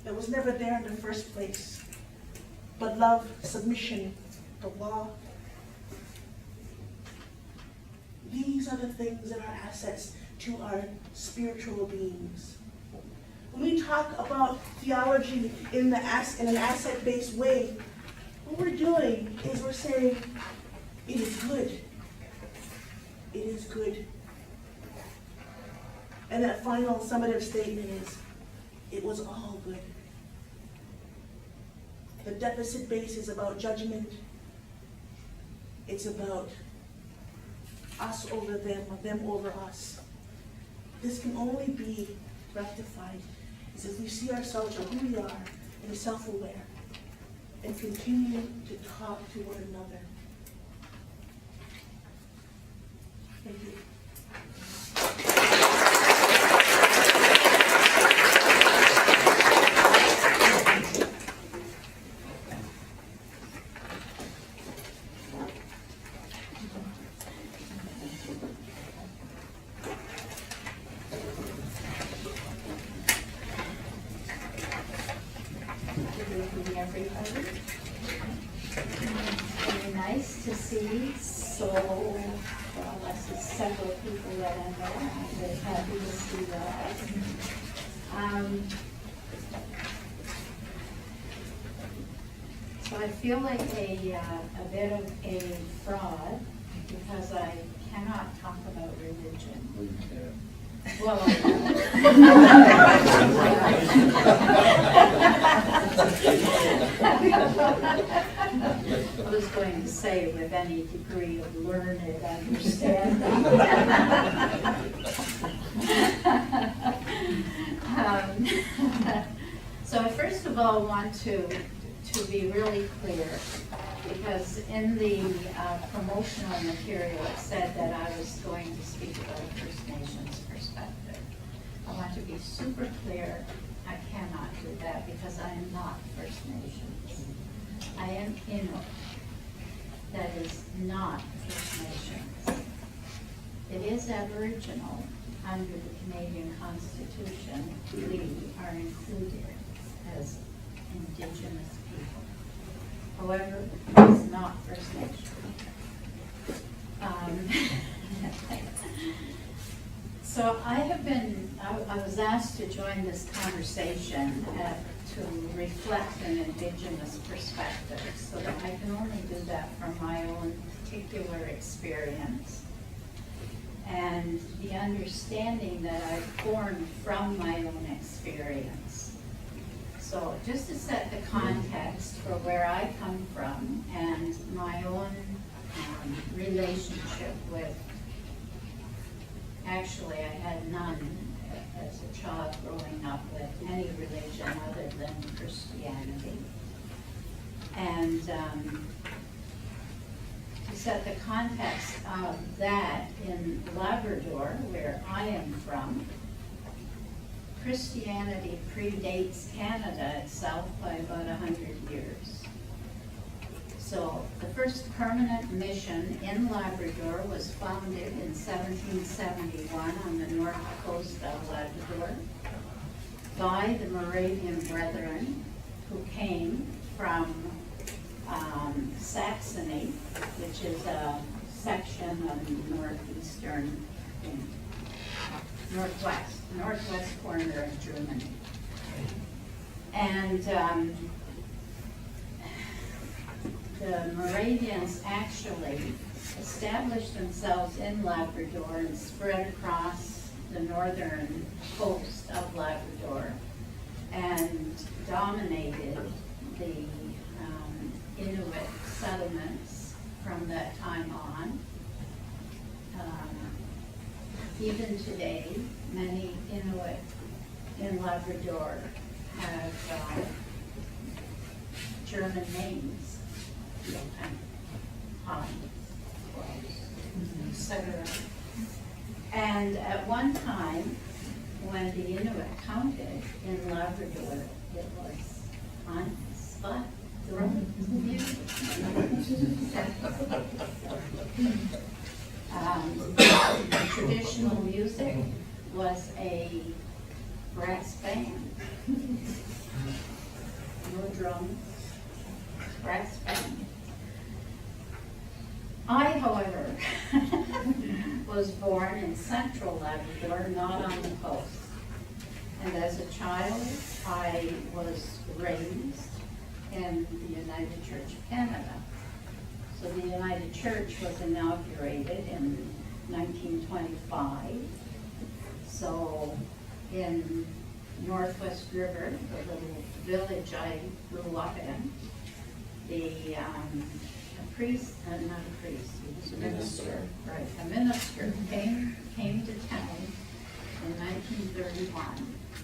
that was never there in the first place, but love, submission, the law. These are the things that are assets to our spiritual beings. When we talk about theology in an asset-based way, what we're doing is we're saying, it is good. It is good. And that final summative statement is, it was all good. The deficit base is about judgment. It's about us over them over us. This can only be rectified is if we see ourselves for who we are and self-aware and continue to talk to one another. Thank you. Very nice to see several people that I know. I'm very happy to see that. So I feel like a bit of a fraud because I cannot talk about religion. Well, you can. Well, I was going to say with any degree of learned understanding. So I first of all want to be really clear, because in the promotional material it said that I was going to speak about a First Nations perspective. I want to be super clear, I cannot do that because I am not First Nations. I am Inuit. That is not First Nations. It is Aboriginal. Under the Canadian Constitution, we are included as Indigenous people. However, it's not First Nation. So I was asked to join this conversation to reflect an Indigenous perspective, so that I can only do that from my own particular experience and the understanding that I've formed from my own experience. So just to set the context for where I come from and my own relationship with, actually I had none as a child growing up with any religion other than Christianity. And to set the context of that, in Labrador, where I am from, Christianity predates Canada itself by about 100 years. So the first permanent mission in Labrador was founded in 1771 on the north coast of Labrador by the Moravian Brethren, who came from Saxony, which is a section of northeastern, northwest corner of Germany. And the Moravians actually established themselves in Labrador and spread across the northern coast of Labrador and dominated the Inuit settlements from that time on. Even today, many Inuit in Labrador have German names, Hans, etc. And at one time, when the Inuit counted in Labrador, it was Hans, but traditional music was a brass band. No drums, brass band. I, however, was born in central Labrador, not on the coast. And as a child, I was raised in the United Church of Canada. So the United Church was inaugurated in 1925. So in Northwest River, the little village I grew up in, a priest, not a priest, he was a minister, right? A minister came to town in 1931,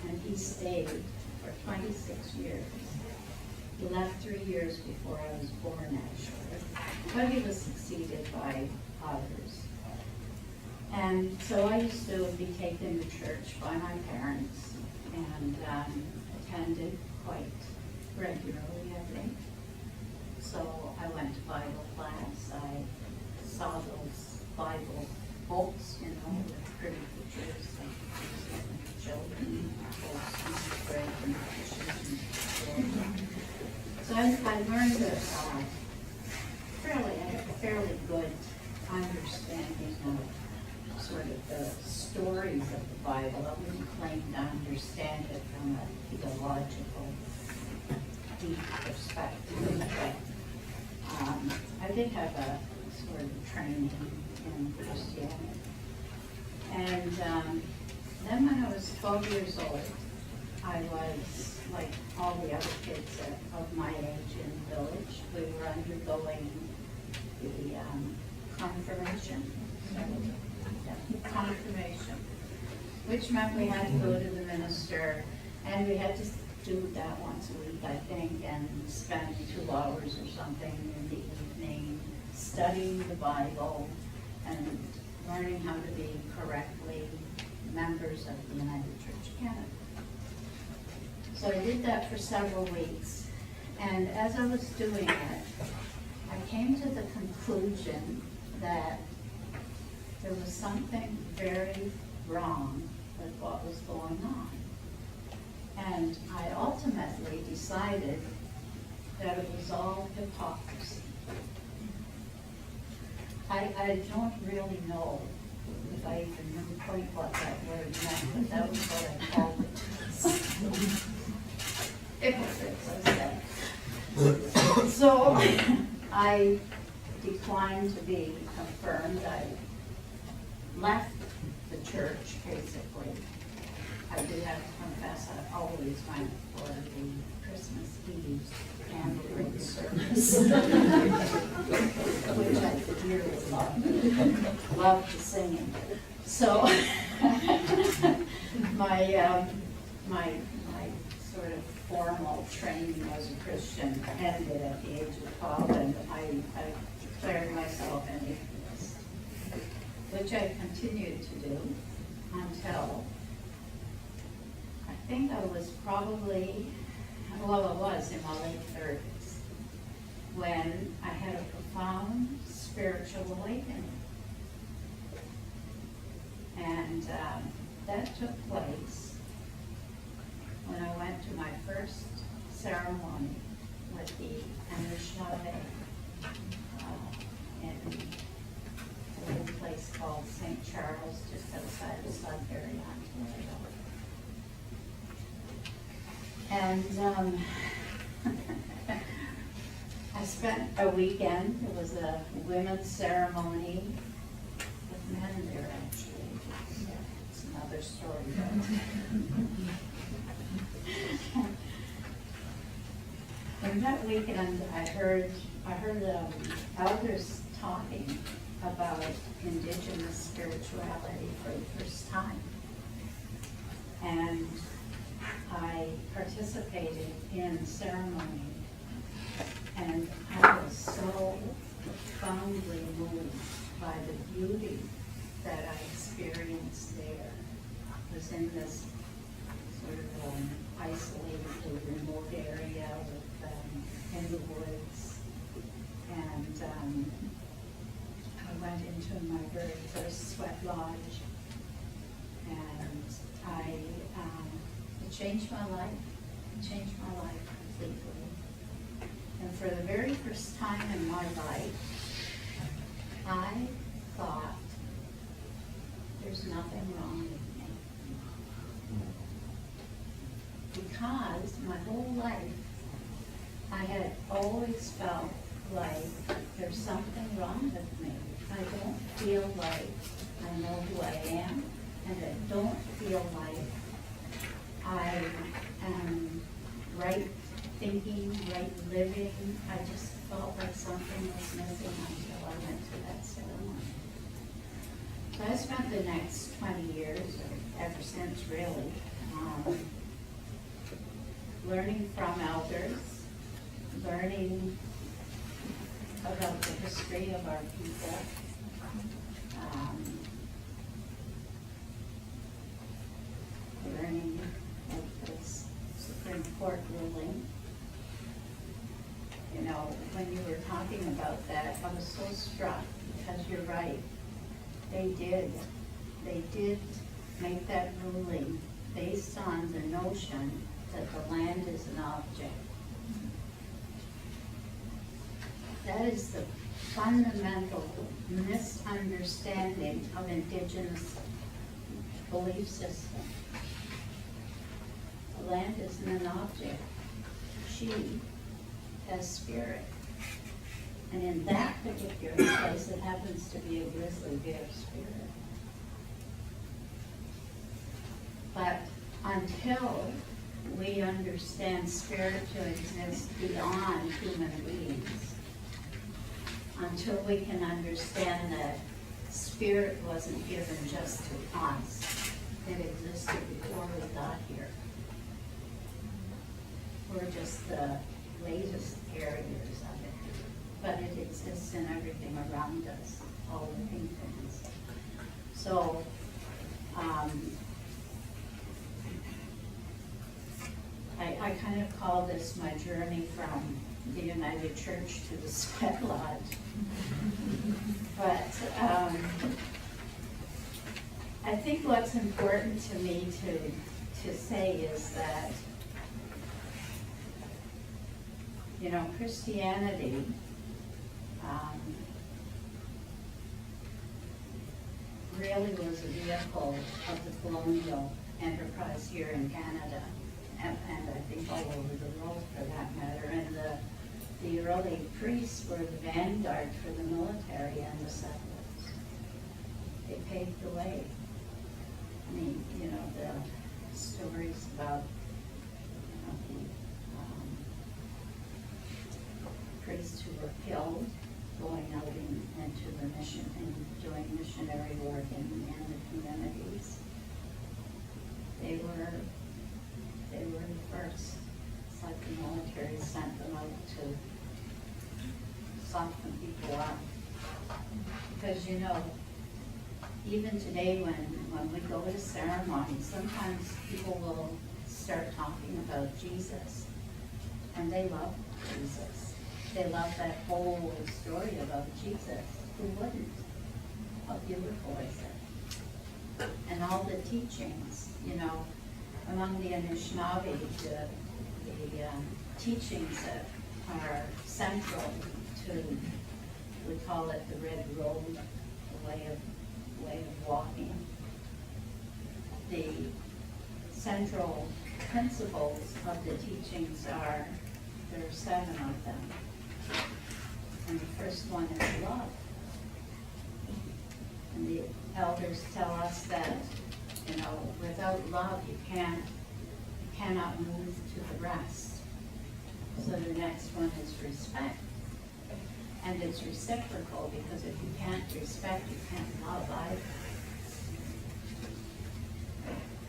and he stayed for 26 years. He left 3 years before I was born, actually, but he was succeeded by others. And so I used to be taken to church by my parents and attended quite regularly, I think. So I went to Bible class. I saw those Bible books, you know, with pretty pictures and children, books and bread and fishes and so I learned a fairly good understanding of sort of the stories of the Bible. I wouldn't claim to understand it from a theological, deep perspective, but I did have a sort of training in Christianity. And then when I was 12 years old, I was like all the other kids of my age in the village. We were undergoing the confirmation, which meant we had to go to the minister, and we had to do that once a week, I think, and spend 2 hours or something in the evening studying the Bible and learning how to be correctly members of the United Church of Canada. So I did that for several weeks, and as I was doing it, I came to the conclusion that there was something very wrong with what was going on. And I ultimately decided that it was all hypocrisy. I don't really know if I even remember quite what that word meant, but that was what I called it. Hypocrites, I said. So I declined to be confirmed. I left the church, basically. I do have to confess, I always went for the Christmas Eve candlelit service, which I dearly loved. Loved the singing. So my sort of formal training as a Christian ended at the age of 12, and I declared myself an atheist, which I continued to do until I think I was probably, well, I was in my late 30s, when I had a profound spiritual awakening. And that took place when I went to my first ceremony with the Anishinaabe in a little place called St. Charles, just outside of Sudbury, Ontario. And I spent a weekend. It was a women's ceremony with men there, actually. Yeah, it's another story. And that weekend, I heard elders talking about Indigenous spirituality for the first time. And I participated in ceremony, and I was so profoundly moved by the beauty that I experienced there. I was in this sort of isolated, remote area in the woods, and I went into my very first sweat lodge, and it changed my life. It changed my life completely. And for the very first time in my life, I thought, there's nothing wrong with me. Because my whole life, I had always felt like there's something wrong with me. I don't feel like I know who I am, and I don't feel like I am right thinking, right living. I just felt like something was missing until I went to that ceremony. So I spent the next 20 years, or ever since really, learning from elders, learning about the history of our people, learning of this Supreme Court ruling. You know, when you were talking about that, I was so struck, because you're right. They did make that ruling based on the notion that the land is an object. That is the fundamental misunderstanding of Indigenous belief system. The land isn't an object. She has spirit. And in that particular place, it happens to be a grizzly bear spirit. But until we understand spirit to exist beyond human beings, until we can understand that spirit wasn't given just to us, it existed before we got here. We're just the latest carriers of it, but it exists in everything around us, all living things. So, I kind of call this my journey from the United Church to the Sweat Lodge. But I think what's important to me to say is that, you know, Christianity really was a vehicle of the colonial enterprise here in Canada, and I think all over the world for that matter. And the early priests were the vanguard for the military and the settlers. They paved the way. I mean, you know, the stories about priests who were killed going out into the mission and doing missionary work in the communities. They were the first. It's like the military sent them out to soften people up. Because, you know, even today when we go to ceremonies, sometimes people will start talking about Jesus, and they love Jesus. They love that whole story about Jesus. Who wouldn't? How beautiful is it? And all the teachings, you know, among the Anishinaabe, the teachings that are central to, we call it the red road, the way of walking. The central principles of the teachings are, there are 7 of them. And the first one is love. And the elders tell us that, you know, without love you cannot move to the rest. So the next one is respect. And it's reciprocal, because if you can't respect, you can't love either.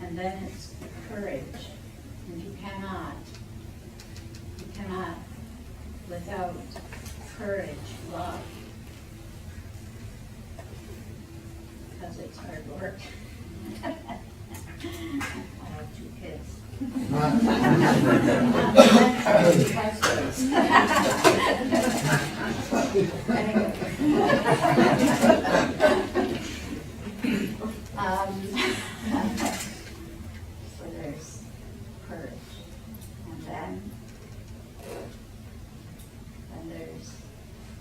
And then it's courage. And you cannot, without courage, love. Because it's hard work. I have 2 kids. So there's courage, and then there's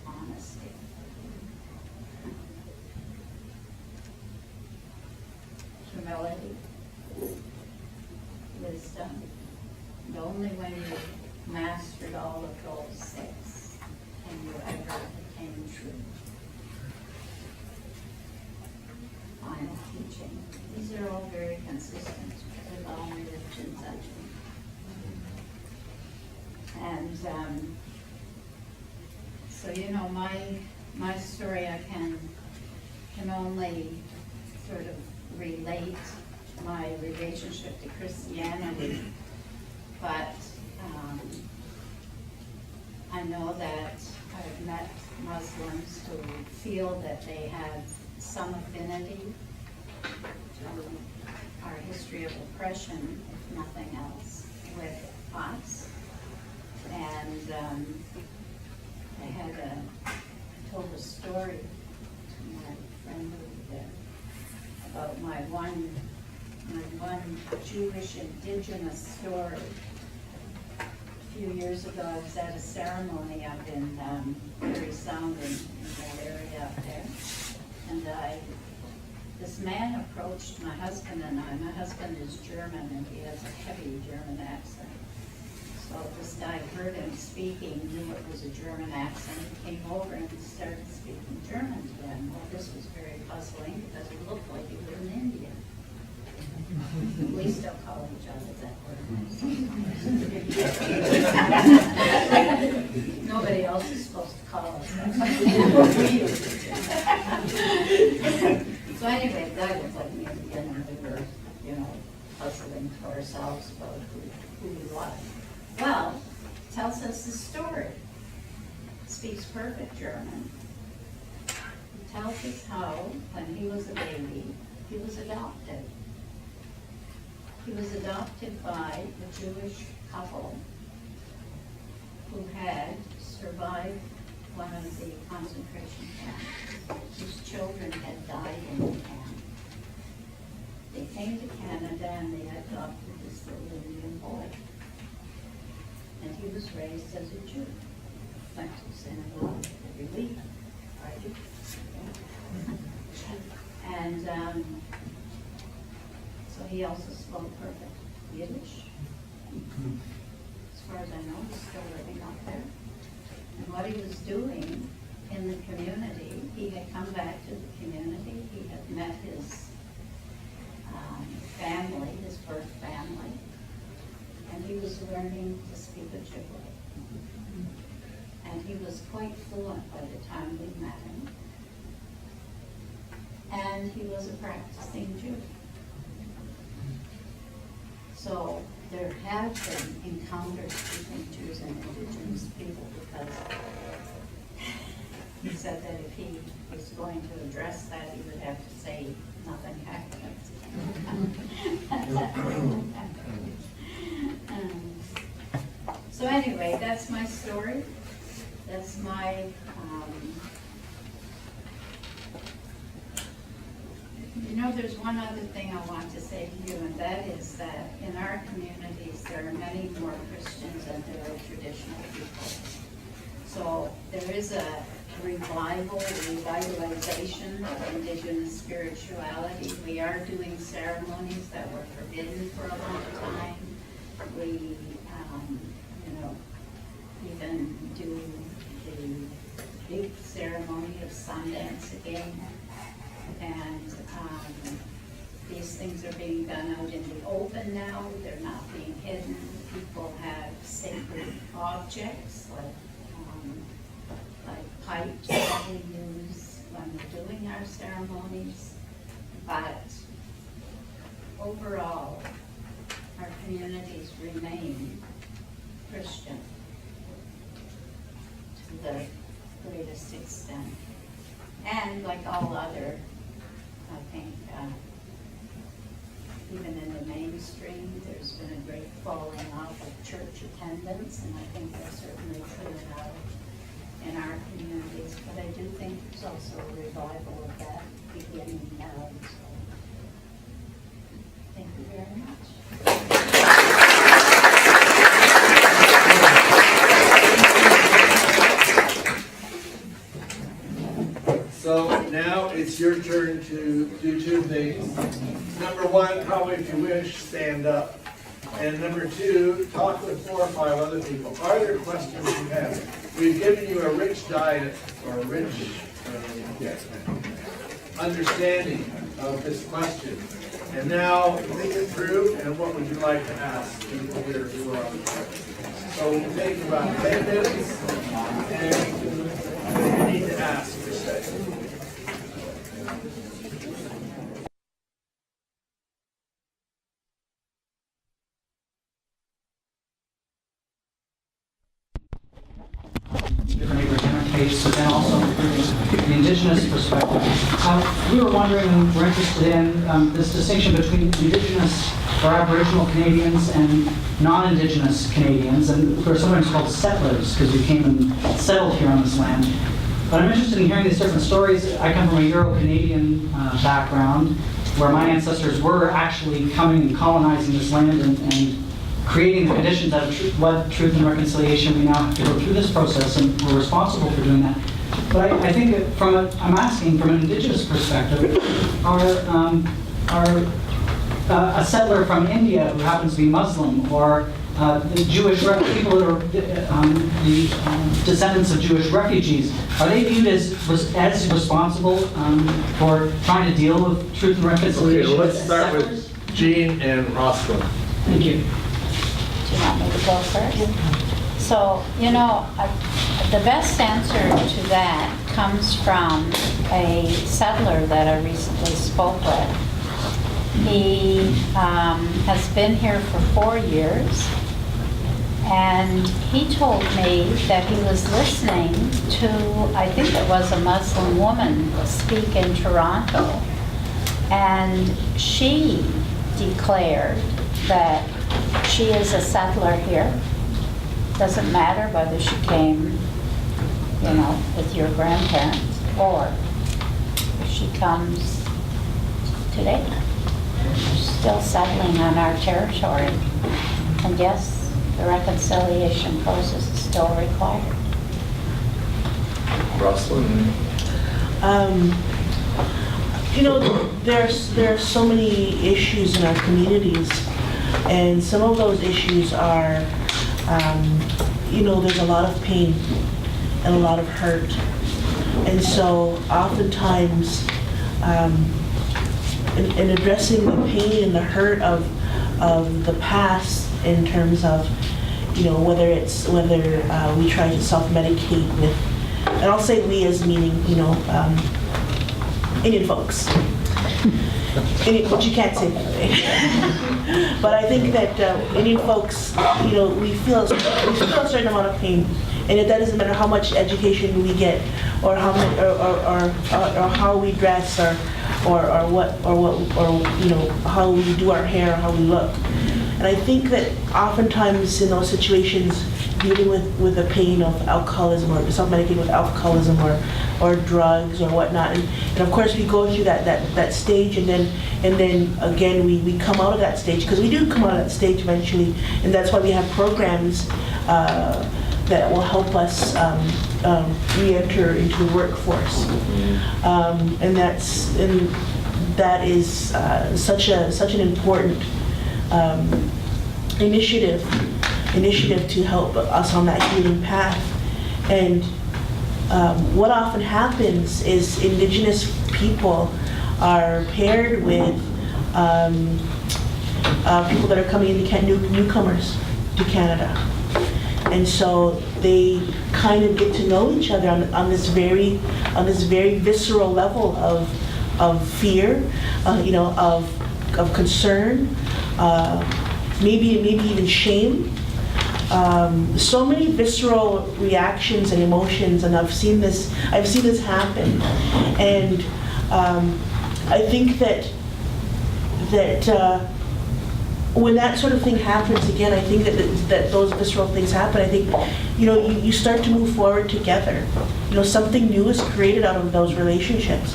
honesty. Humility, wisdom, and only when you've mastered all of those 6 can you ever attain truth. Final teaching. These are all very consistent with all religions, actually. And so, you know, my story, I can only sort of relate my relationship to Christianity, but I know that I've met Muslims who feel that they have some affinity to our history of oppression, if nothing else, with us. And I told a story to my friend over there about my one Jewish Indigenous story. A few years ago, I was at a ceremony up in Prairie Sound in that area up there, and this man approached my husband and I. My husband is German, and he has a heavy German accent. So So this guy heard him speaking, knew it was a German accent, came over and started speaking German to him. Well, this was very puzzling because it looked like he was an Indian. We still call each other that word. Nobody else is supposed to call us that. So anyway, the guy looked like an Indian, and we were, puzzling for ourselves about who he was. Well, tells us the story. Speaks perfect German. He tells us how, when he was a baby, he was adopted. He was adopted by a Jewish couple who had survived one of the concentration camps, whose children had died in the camp. They came to Canada and they adopted this little Indian boy. And he was raised as a Jew. Went to synagogue every week. Right? And so he also spoke perfect Yiddish. As far as I know, he's still living out there. And what he was doing in the community, he had come back to the community. He had met his family, his birth family, and he was learning to speak Ojibwe. And he was quite fluent by the time we met him. And he was a practicing Jew. So there have been encounters between Jews and Indigenous people because he said that if he was going to address that, he would have to say nothing happened. So anyway, that's my story. That's my there's one other thing I want to say to you, and that is that in our communities there are many more Christians than there are traditional people. So there is a revitalization of Indigenous spirituality. We are doing ceremonies that were forbidden for a long time. We, even do the big ceremony of Sundance again. And these things are being done out in the open now. They're not being hidden. People have sacred objects like pipes that we use when we're doing our ceremonies. But overall, our communities remain Christian to the greatest extent. And like all other, I think, even in the mainstream, there's been a great falling off of church attendance, and I think that's certainly true in our communities. But I do think there's also a revival of that beginning now. So thank you very much. So now it's your turn to do two things. Number one, probably if you wish, stand up. And number two, talk with 4 or 5 other people. Are there questions you have? We've given you a rich diet, or a rich understanding of this question. And now think it through, and what would you like to ask people here who are on the panel? So we'll take about 10 minutes, and you need to ask for say. different Abrahamic faiths, but then also the Indigenous perspective. We were wondering, we're interested in this distinction between Indigenous or Aboriginal Canadians and non-Indigenous Canadians, and we're sometimes called settlers because we came and settled here on this land. But I'm interested in hearing these different stories. I come from a Euro-Canadian background, where my ancestors were actually coming and colonizing this land and creating the conditions out of what Truth and Reconciliation we now have to go through this process, and we're responsible for doing that. But I think that I'm asking from an Indigenous perspective, a settler from India who happens to be Muslim, or the Jewish people that are the descendants of Jewish refugees, are they viewed as responsible for trying to deal with truth and Okay, reconciliation? let's as start settlers? with Jean and Roslyn. Thank you. Do you want me to go first? So, the best answer to that comes from a settler that I recently spoke with. He has been here for 4 years, and he told me that he was listening to, I think it was a Muslim woman speak in Toronto, and she declared that she is a settler here. Doesn't matter whether she came, with your grandparents, or if she comes today. She's still settling on our territory. And yes, the reconciliation process is still required. Roslyn? There's so many issues in our communities, and some of those issues are, there's a lot of pain and a lot of hurt. And so oftentimes, in addressing the pain and the hurt of the past in terms of, whether we try to self-medicate with, and I'll say we as meaning, Indian folks. But you can't say that, right? But I think that Indian folks, we feel a certain amount of pain, and that doesn't matter how much education we get, or how much, or how we dress, or how we do our hair, or how we look. And I think that oftentimes in those situations, dealing with the pain of alcoholism, or self-medicating with alcoholism, or drugs or whatnot, and of course we go through that stage, and then again we come out of that stage, because we do come out of that stage eventually, and that's why we have programs that will help us re-enter into the workforce, and that is such an important initiative to help us on that healing path. And what often happens is Indigenous people are paired with people that are coming into newcomers to Canada. And so they kind of get to know each other on this very visceral level of fear, of concern, maybe even shame. So many visceral reactions and emotions, and I've seen this happen, and I think that when that sort of thing happens again, I think that those visceral things happen. I think you start to move forward together. Something new is created out of those relationships,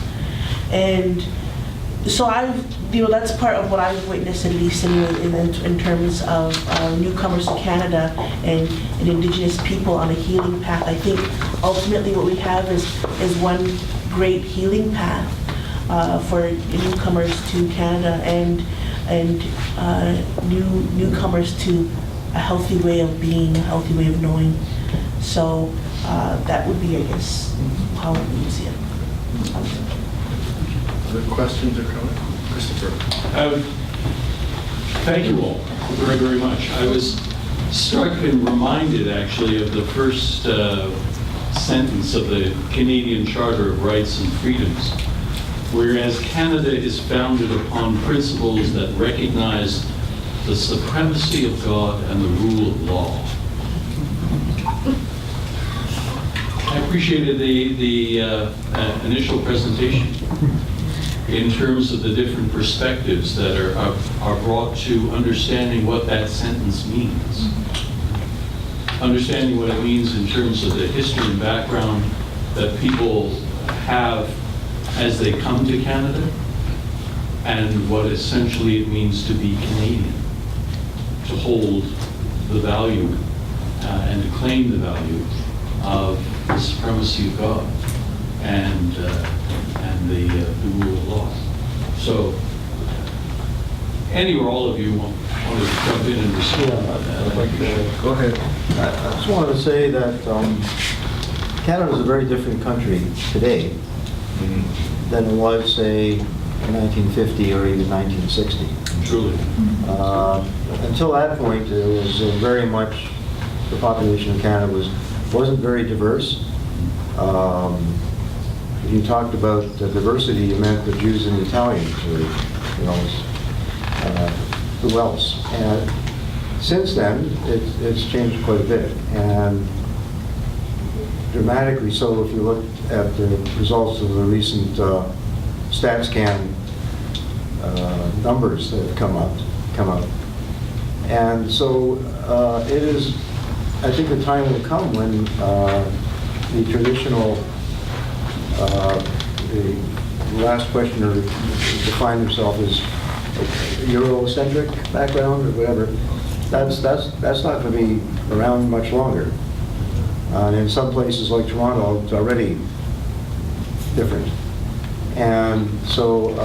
and so that's part of what I've witnessed, at least in terms of newcomers to Canada and Indigenous people on a healing path. I think ultimately what we have is one great healing path for newcomers to Canada and newcomers to a healthy way of being, a healthy way of knowing. So that would be, I guess, how I would see it. Other questions or comments? Christopher? Thank you all very, very much. I was struck and reminded, actually, of the first sentence of the Canadian Charter of Rights and Freedoms, whereas Canada is founded upon principles that recognize the supremacy of God and the rule of law. I appreciated the initial presentation in terms of the different perspectives that are brought to understanding what that sentence means. Understanding what it means in terms of the history and background that people have as they come to Canada, and what essentially it means to be Canadian, to hold the value and to claim the value of the supremacy of God and the rule of law. So any or all of you want to jump in and respond on that. Go ahead. I just wanted to say that Canada is a very different country today than it was, say, in 1950 or even 1960. Truly. Until that point, it was very much, the population of Canada wasn't very diverse. If you talked about diversity, you meant the Jews and the Italians, or, you know, who else? And since then, it's changed quite a bit, and dramatically so. If you look at the results of the recent StatsCan numbers that have come out, and so it is. I think the time will come when the traditional, the last questioner defined himself as Eurocentric background or whatever. That's not going to be around much longer. And in some places like Toronto, it's already different. And so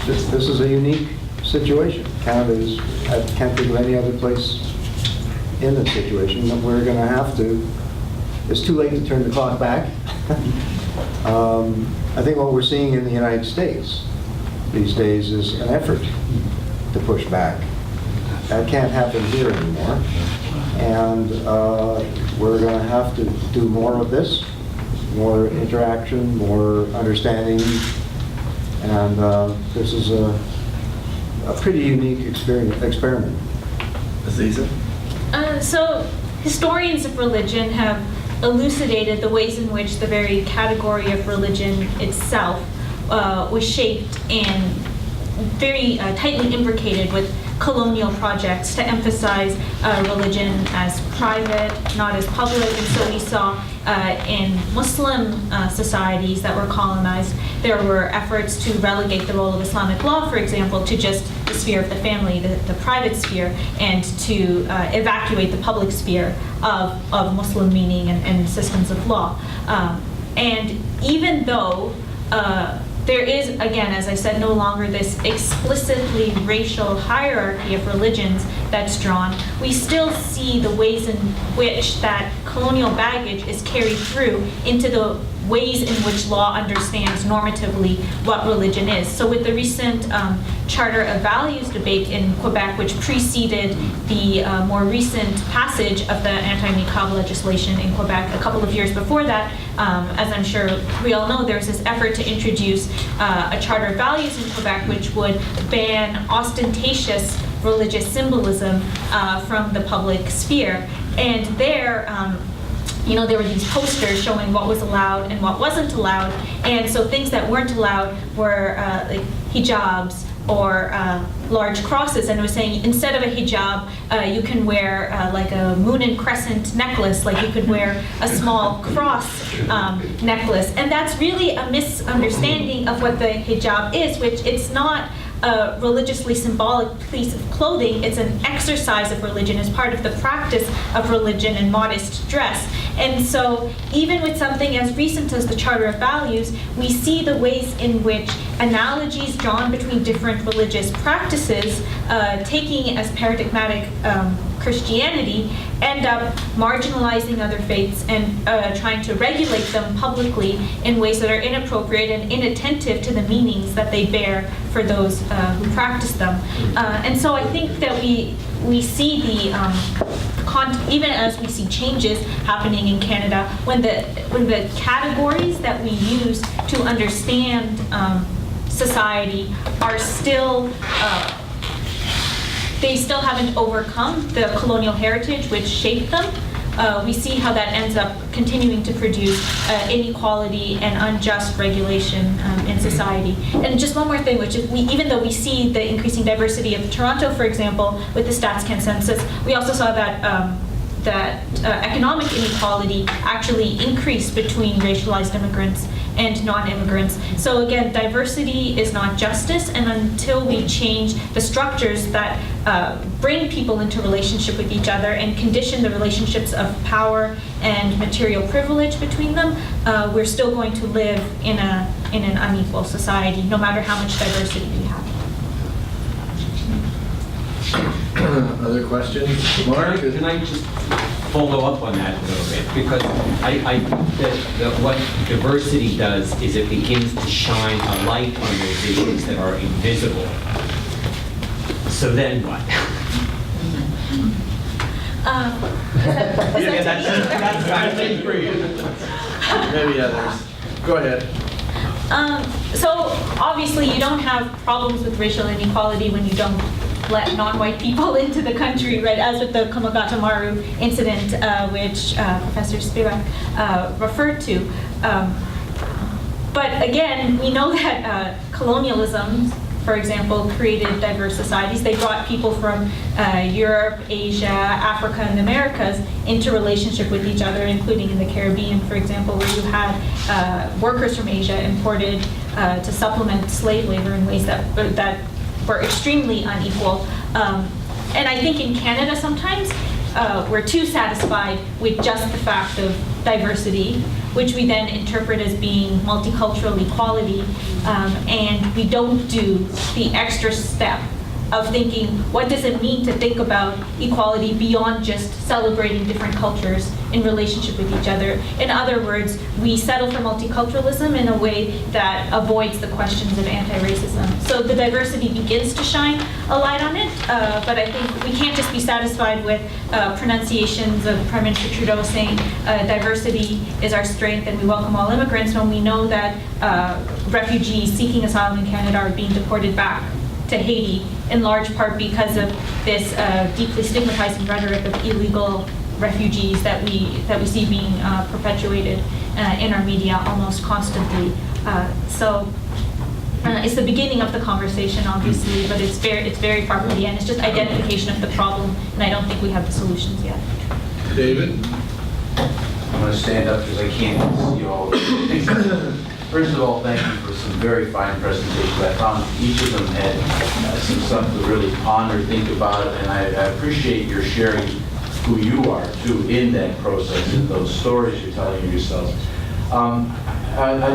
this is a unique situation. Canada is, I can't think of any other place in this situation that we're going to have to. It's too late to turn the clock back. I think what we're seeing in the United States these days is an effort to push back. That can't happen here anymore. And we're going to have to do more of this, more interaction, more understanding. And this is a pretty unique experiment. Azeezah? So historians of religion have elucidated the ways in which the very category of religion itself was shaped and very tightly imbricated with colonial projects to emphasize religion as private, not as public. And so we saw in Muslim societies that were colonized, there were efforts to relegate the role of Islamic law, for example, to just the sphere of the family, the private sphere, and to evacuate the public sphere of Muslim meaning and systems of law. And even though there is, again, as I said, no longer this explicitly racial hierarchy of religions that's drawn, we still see the ways in which that colonial baggage is carried through into the ways in which law understands normatively what religion is. So with the recent Charter of Values debate in Quebec, which preceded the more recent passage of the anti-niqab legislation in Quebec a couple of years before that, as I'm sure we all know, there's this effort to introduce a Charter of Values in Quebec which would ban ostentatious religious symbolism from the public sphere. And there, there were these posters showing what was allowed and what wasn't allowed. And so things that weren't allowed were like hijabs or large crosses. And it was saying instead of a hijab, you can wear like a moon and crescent necklace, like you could wear a small cross necklace. And that's really a misunderstanding of what the hijab is, which it's not a religiously symbolic piece of clothing. It's an exercise of religion as part of the practice of religion and modest dress. And so even with something as recent as the Charter of Values, we see the ways in which analogies drawn between different religious practices, taking as paradigmatic Christianity, end up marginalizing other faiths and trying to regulate them publicly in ways that are inappropriate and inattentive to the meanings that they bear for those who practice them. And so I think that we see the even as we see changes happening in Canada, when the categories that we use to understand society are still they still haven't overcome the colonial heritage which shaped them. We see how that ends up continuing to produce inequality and unjust regulation in society. And just one more thing, which is even though we see the increasing diversity of Toronto, for example, with the StatsCan census, we also saw that economic inequality actually increased between racialized immigrants and non-immigrants. So again, diversity is not justice, and until we change the structures that bring people into relationship with each other and condition the relationships of power and material privilege between them, we're still going to live in an unequal society, no matter how much diversity we have. Other questions? Mark? Can I just follow up on that a little bit? Because I think that what diversity does is it begins to shine a light on those issues that are invisible. So then what? Yeah, that's I think for you. Maybe others. Go ahead. So obviously you don't have problems with racial inequality when you don't let non-white people into the country, right? As with the Kamagata Maru incident, which Professor Sivak referred to. But again, we know that colonialism, for example, created diverse societies. They brought people from Europe, Asia, Africa, and the Americas into relationship with each other, including in the Caribbean, for example, where you had workers from Asia imported to supplement slave labor in ways that were extremely unequal. And I think in Canada sometimes we're too satisfied with just the fact of diversity, which we then interpret as being multicultural equality, and we don't do the extra step of thinking, what does it mean to think about equality beyond just celebrating different cultures in relationship with each other? In other words, we settle for multiculturalism in a way that avoids the questions of anti-racism. So the diversity begins to shine a light on it, but I think we can't just be satisfied with pronunciations of Prime Minister Trudeau saying diversity is our strength and we welcome all immigrants, when we know that refugees seeking asylum in Canada are being deported back to Haiti, in large part because of this deeply stigmatizing rhetoric of illegal refugees that we see being perpetuated in our media almost constantly. So it's the beginning of the conversation, obviously, but it's very far from the end. It's just identification of the problem, and I don't think we have the solutions yet. David? I'm going to stand up because I can't see all of it. First of all, thank you for some very fine presentations. I found each of them had some stuff to really ponder, think about, and I appreciate your sharing who you are, too, in that process, in those stories you're telling yourselves.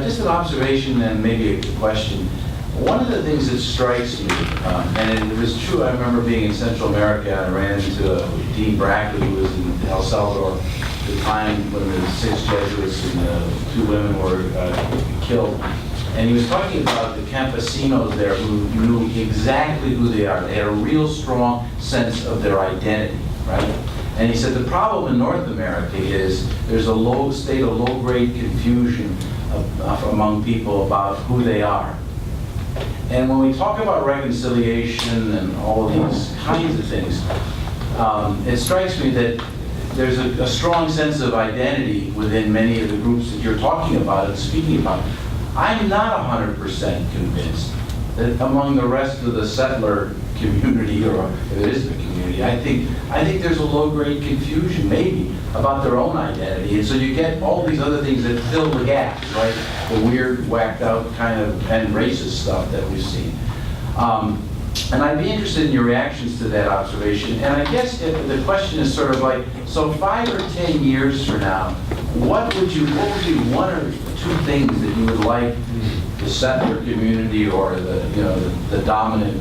Just an observation and maybe a question. One of the things that strikes me, and it was true, I remember being in Central America, and I ran into Dean Brackley, who was in El Salvador at the time when the 6 Jesuits and the 2 women were killed. And he was talking about the campesinos there who knew exactly who they are. They had a real strong sense of their identity, right? And he said the problem in North America is there's a state of low-grade confusion among people about who they are. And when we talk about reconciliation and all of these kinds of things, it strikes me that there's a strong sense of identity within many of the groups that you're talking about and speaking about. I'm not 100% convinced that among the rest of the settler community, or if it is the community, I think there's a low-grade confusion, maybe, about their own identity. And so you get all these other things that fill the gaps, right? The weird, whacked-out kind of and racist stuff that we've seen. And I'd be interested in your reactions to that observation. And I guess the question is sort of like, so 5 or 10 years from now, what would be 1 or 2 things that you would like the settler community or the dominant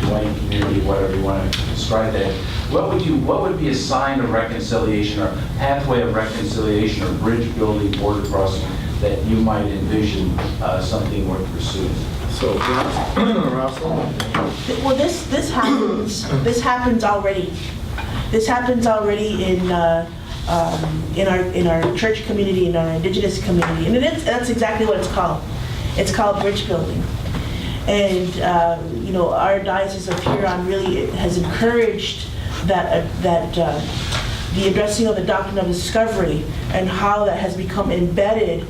white community, whatever you want to describe that, what would be a sign of reconciliation or pathway of reconciliation or bridge building, border crossing that you might envision something worth pursuing? So, Roslyn? Well, this happens already. This happens already in our church community, in our Indigenous community, and that's exactly what it's called. It's called bridge building. And our Diocese of Huron really has encouraged that the addressing of the doctrine of discovery and how that has become embedded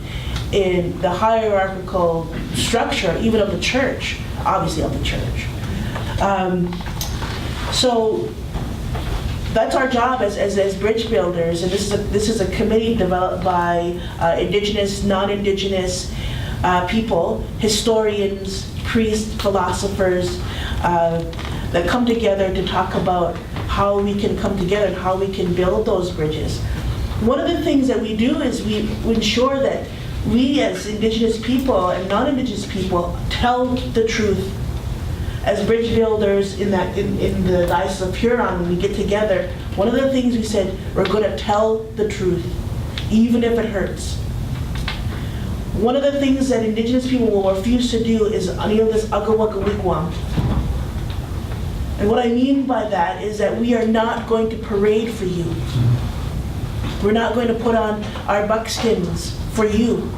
in the hierarchical structure, even of the church, obviously of the church. So that's our job as bridge builders, and this is a committee developed by Indigenous, non-Indigenous people, historians, priests, philosophers, that come together to talk about how we can come together and how we can build those bridges. One of the things that we do is we ensure that we as Indigenous people and non-Indigenous people tell the truth as bridge builders in the Diocese of Huron, when we get together, one of the things we said, we're going to tell the truth, even if it hurts. One of the things that Indigenous people will refuse to do is this Agawaka wigwam. And what I mean by that is that we are not going to parade for you. We're not going to put on our buckskins for you.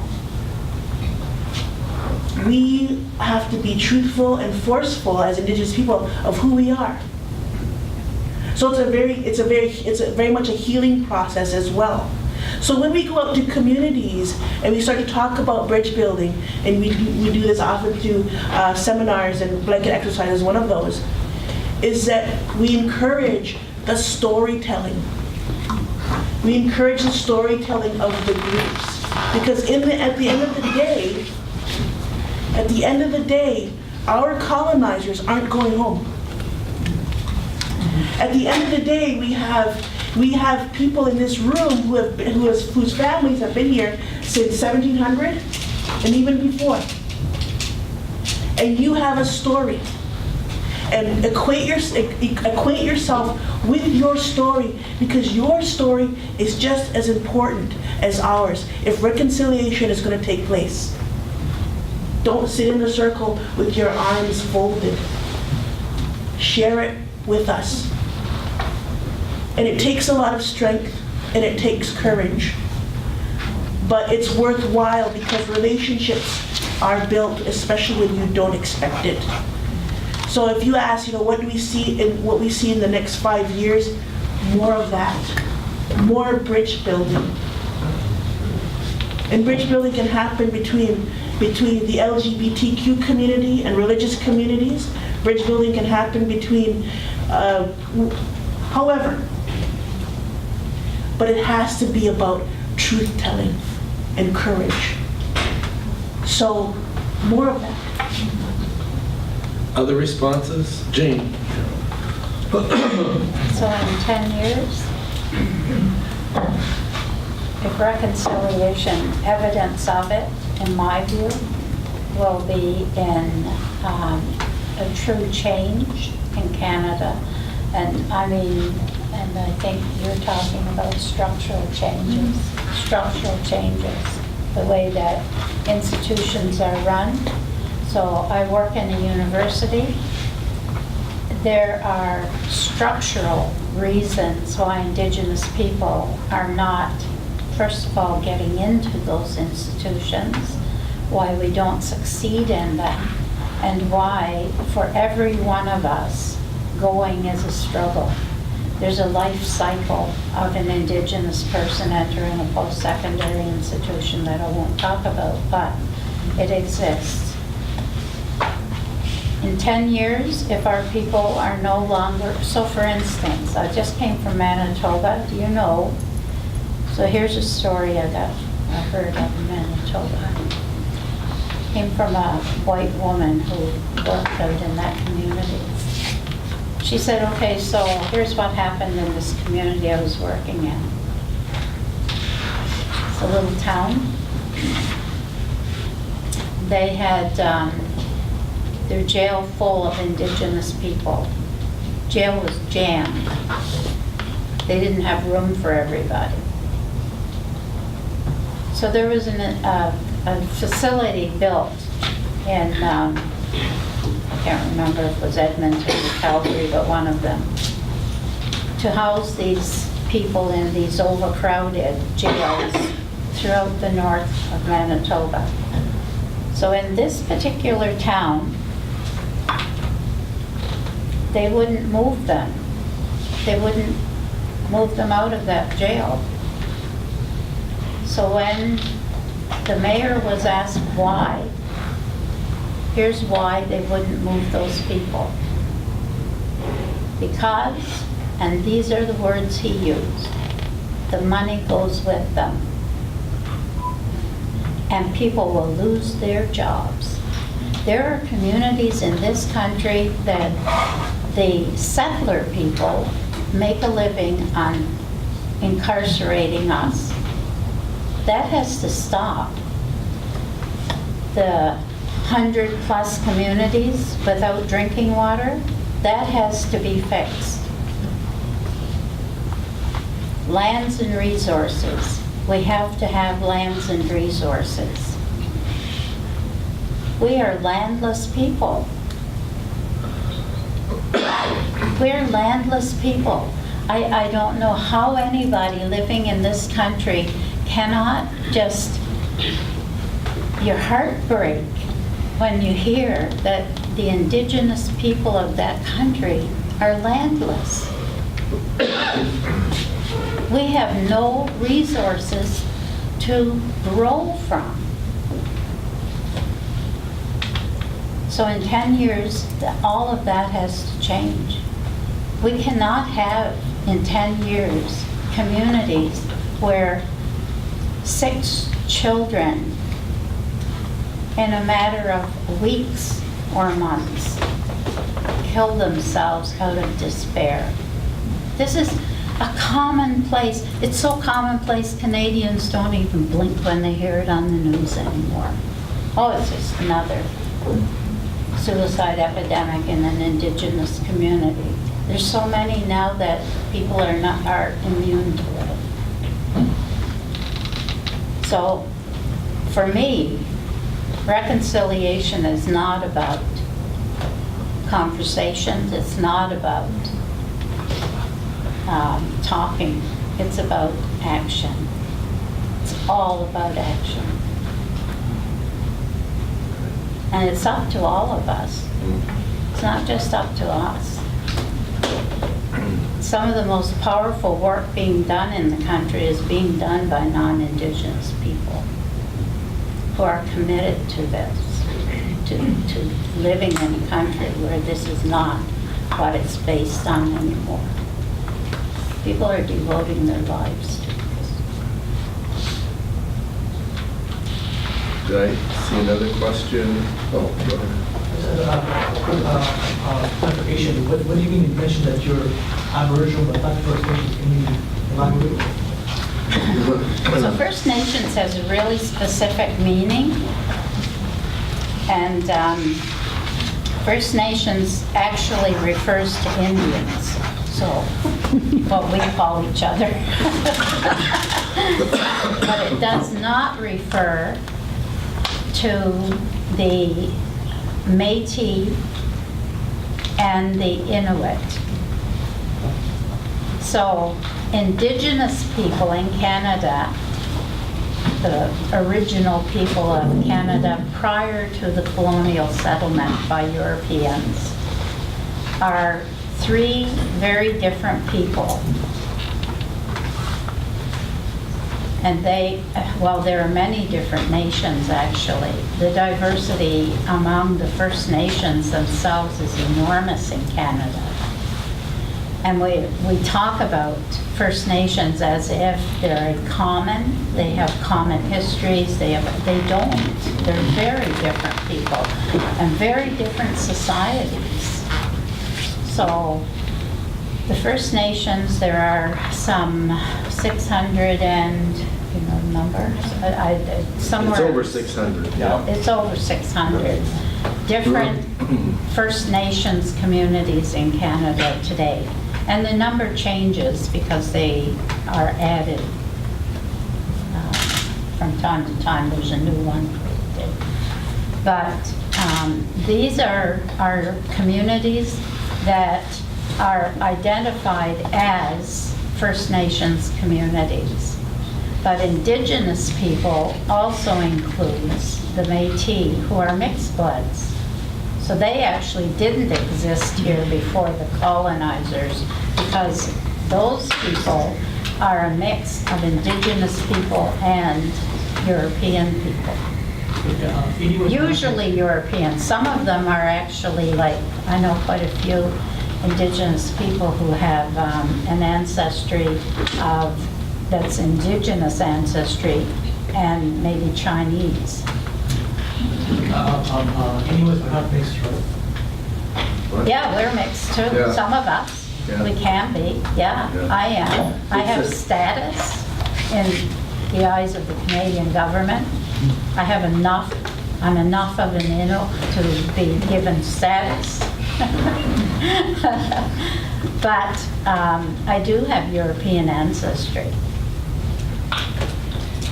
We have to be truthful and forceful as Indigenous people of who we are. So it's very much a healing process as well. So when we go out to communities and we start to talk about bridge building, and we do this often through seminars, and blanket exercise is one of those, is that we encourage the storytelling. We encourage the storytelling of the groups, because at the end of the day, our colonizers aren't going home. At the end of the day, we have people in this room whose families have been here since 1700 and even before. And you have a story. And acquaint yourself with your story, because your story is just as important as ours if reconciliation is going to take place. Don't sit in a circle with your arms folded. Share it with us. And it takes a lot of strength, and it takes courage. But it's worthwhile, because relationships are built, especially when you don't expect it. So if you ask, what we see in the next 5 years, more of that, more bridge building. And bridge building can happen between the LGBTQ community and religious communities. Bridge building can happen between, however. But it has to be about truth-telling and courage. So, more of that. Other responses? Jane? So in 10 years, if reconciliation, evidence of it, in my view, will be in a true change in Canada. And I think you're talking about structural changes, the way that institutions are run. So I work in a university. There are structural reasons why Indigenous people are not, first of all, getting into those institutions, why we don't succeed in them, and why for every one of us, going is a struggle. There's a life cycle of an Indigenous person entering a post-secondary institution that I won't talk about, but it exists. In 10 years, if our people are no longer, so for instance, I just came from Manitoba, do you know? So here's a story I heard of in Manitoba. Came from a white woman who worked out in that community. She said, okay, so here's what happened in this community I was working in. It's a little town. They had their jail full of Indigenous people. Jail was jammed. They didn't have room for everybody. So there was a facility built in, I can't remember if it was Edmonton or Calgary, but one of them, to house these people in these overcrowded jails throughout the north of Manitoba. So in this particular town, they wouldn't move them. They wouldn't move them out of that jail. So when the mayor was asked why, here's why they wouldn't move those people. Because, and these are the words he used, the money goes with them. And people will lose their jobs. There are communities in this country that the settler people make a living on incarcerating us. That has to stop. The 100+ communities without drinking water. That has to be fixed. Lands and resources. We have to have lands and resources. We are landless people. We're landless people. I don't know how anybody living in this country cannot just, your heart break when you hear that the indigenous people of that country are landless. We have no resources to grow from. So in 10 years, all of that has to change. We cannot have, in 10 years, communities where 6 children in a matter of weeks or months kill themselves out of despair. This is a commonplace. It's so commonplace, Canadians don't even blink when they hear it on the news anymore. Oh, it's just another suicide epidemic in an indigenous community. There's so many now that people are immune to it. So, for me, reconciliation is not about conversations. It's not about talking. It's about action. It's all about action. And it's up to all of us. It's not just up to us. Some of the most powerful work being done in the country is being done by non-Indigenous people who are committed to this, to living in a country where this is not what it's based on anymore. People are devoting their lives to this. Did I see another question? Oh, go ahead. Clarification. What do you mean? You mentioned that you're Aboriginal but not First Nations. Can you elaborate? So First Nations has a really specific meaning, and First Nations actually refers to Indians, so what we call each other. But it does not refer to the Métis and the Inuit. So Indigenous people in Canada, the original people of Canada prior to the colonial settlement by Europeans, are 3 very different people. And there are many different nations actually. The diversity among the First Nations themselves is enormous in Canada. And we talk about First Nations as if they're common, they have common histories, they don't. They're very different people and very different societies. So the First Nations, there are some 600 and, you know, numbers? Somewhere. It's over 600. Yeah. It's over 600 different First Nations communities in Canada today. And the number changes because they are added from time to time. There's a new one created. But these are communities that are identified as First Nations communities. But Indigenous people also includes the Métis, who are mixed bloods. So they actually didn't exist here before the colonizers, because those people are a mix of Indigenous people and European people. Usually European. Some of them are actually, like, I know quite a few Indigenous people who have an ancestry that's Indigenous ancestry and maybe Chinese. Inuit are not mixed, right? Yeah, we're mixed too. Yeah. Some of us. Yeah. We can be. Yeah, Yeah. I am. I have status in the eyes of the Canadian government. I have enough I'm enough of an Inuk to be given status. But I do have European ancestry.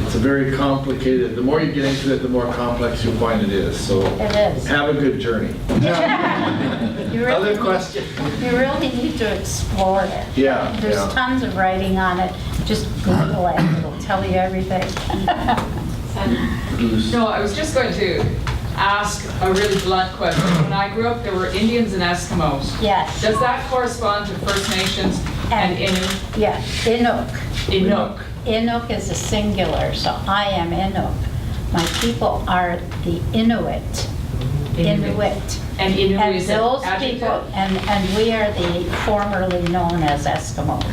It's a very complicated, the more you get into it, the more complex you'll find it is, so. It is. Have a good journey. You really Other need- questions? You really need to explore it. Yeah, There's yeah. tons of writing on it. Just Google it, it'll tell you everything. No, I was just going to ask a really blunt question. When I grew up, there were Indians and Eskimos. Yes. Does that correspond to First Nations and Innu? Yeah, Inuk. Inuk. Inuk is a singular, so I am Inuk. My people are the Inuit. Inuit. And Innu And is an those adjective? people, and we are the formerly known as Eskimos.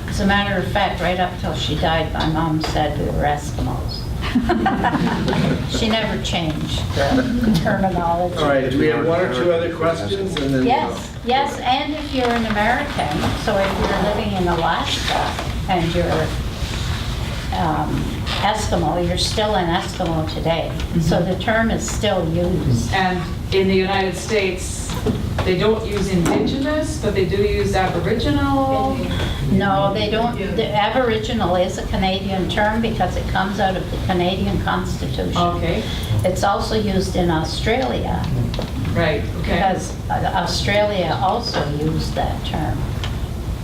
As a matter of fact, right up till she died, my mom said we were Eskimos. She never changed the terminology. All right, do we have one or two other questions and then? Yes, yes, and if you're an American, so if you're living in Alaska and you're Eskimo, you're still an Eskimo today. So the term is still used. And in the United States, they don't use Indigenous, but they do use Aboriginal. No, they don't. The Aboriginal is a Canadian term because it comes out of the Canadian Constitution. Okay, It's also used in Australia right, okay. because Australia also used that term.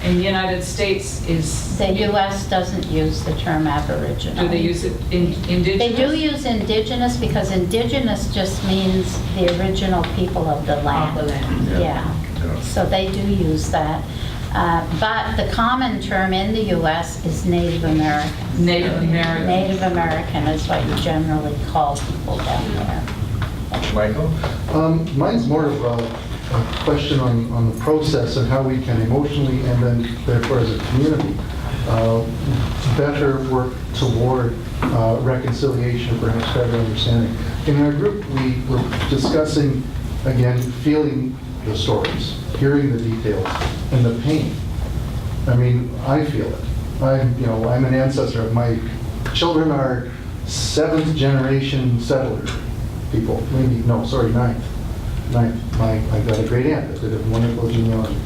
In the United States is, The U.S. doesn't use the term Aboriginal. do they use it in Indigenous? They do use Indigenous because Indigenous just means the original people of the land. Of the land. Yeah, so they do use that. But the common term in the U.S. is Native American. Native American. Native American is what you generally call people down there. Michael? Mine's more of a question on the process and how we can emotionally and then therefore as a community better work toward reconciliation, perhaps better understanding. In our group, we were discussing, again, feeling the stories, hearing the details, and the pain. I mean, I feel it. I'm an ancestor. My children are 7th generation settler people. Ninth. I've got a great aunt that did a wonderful genealogy.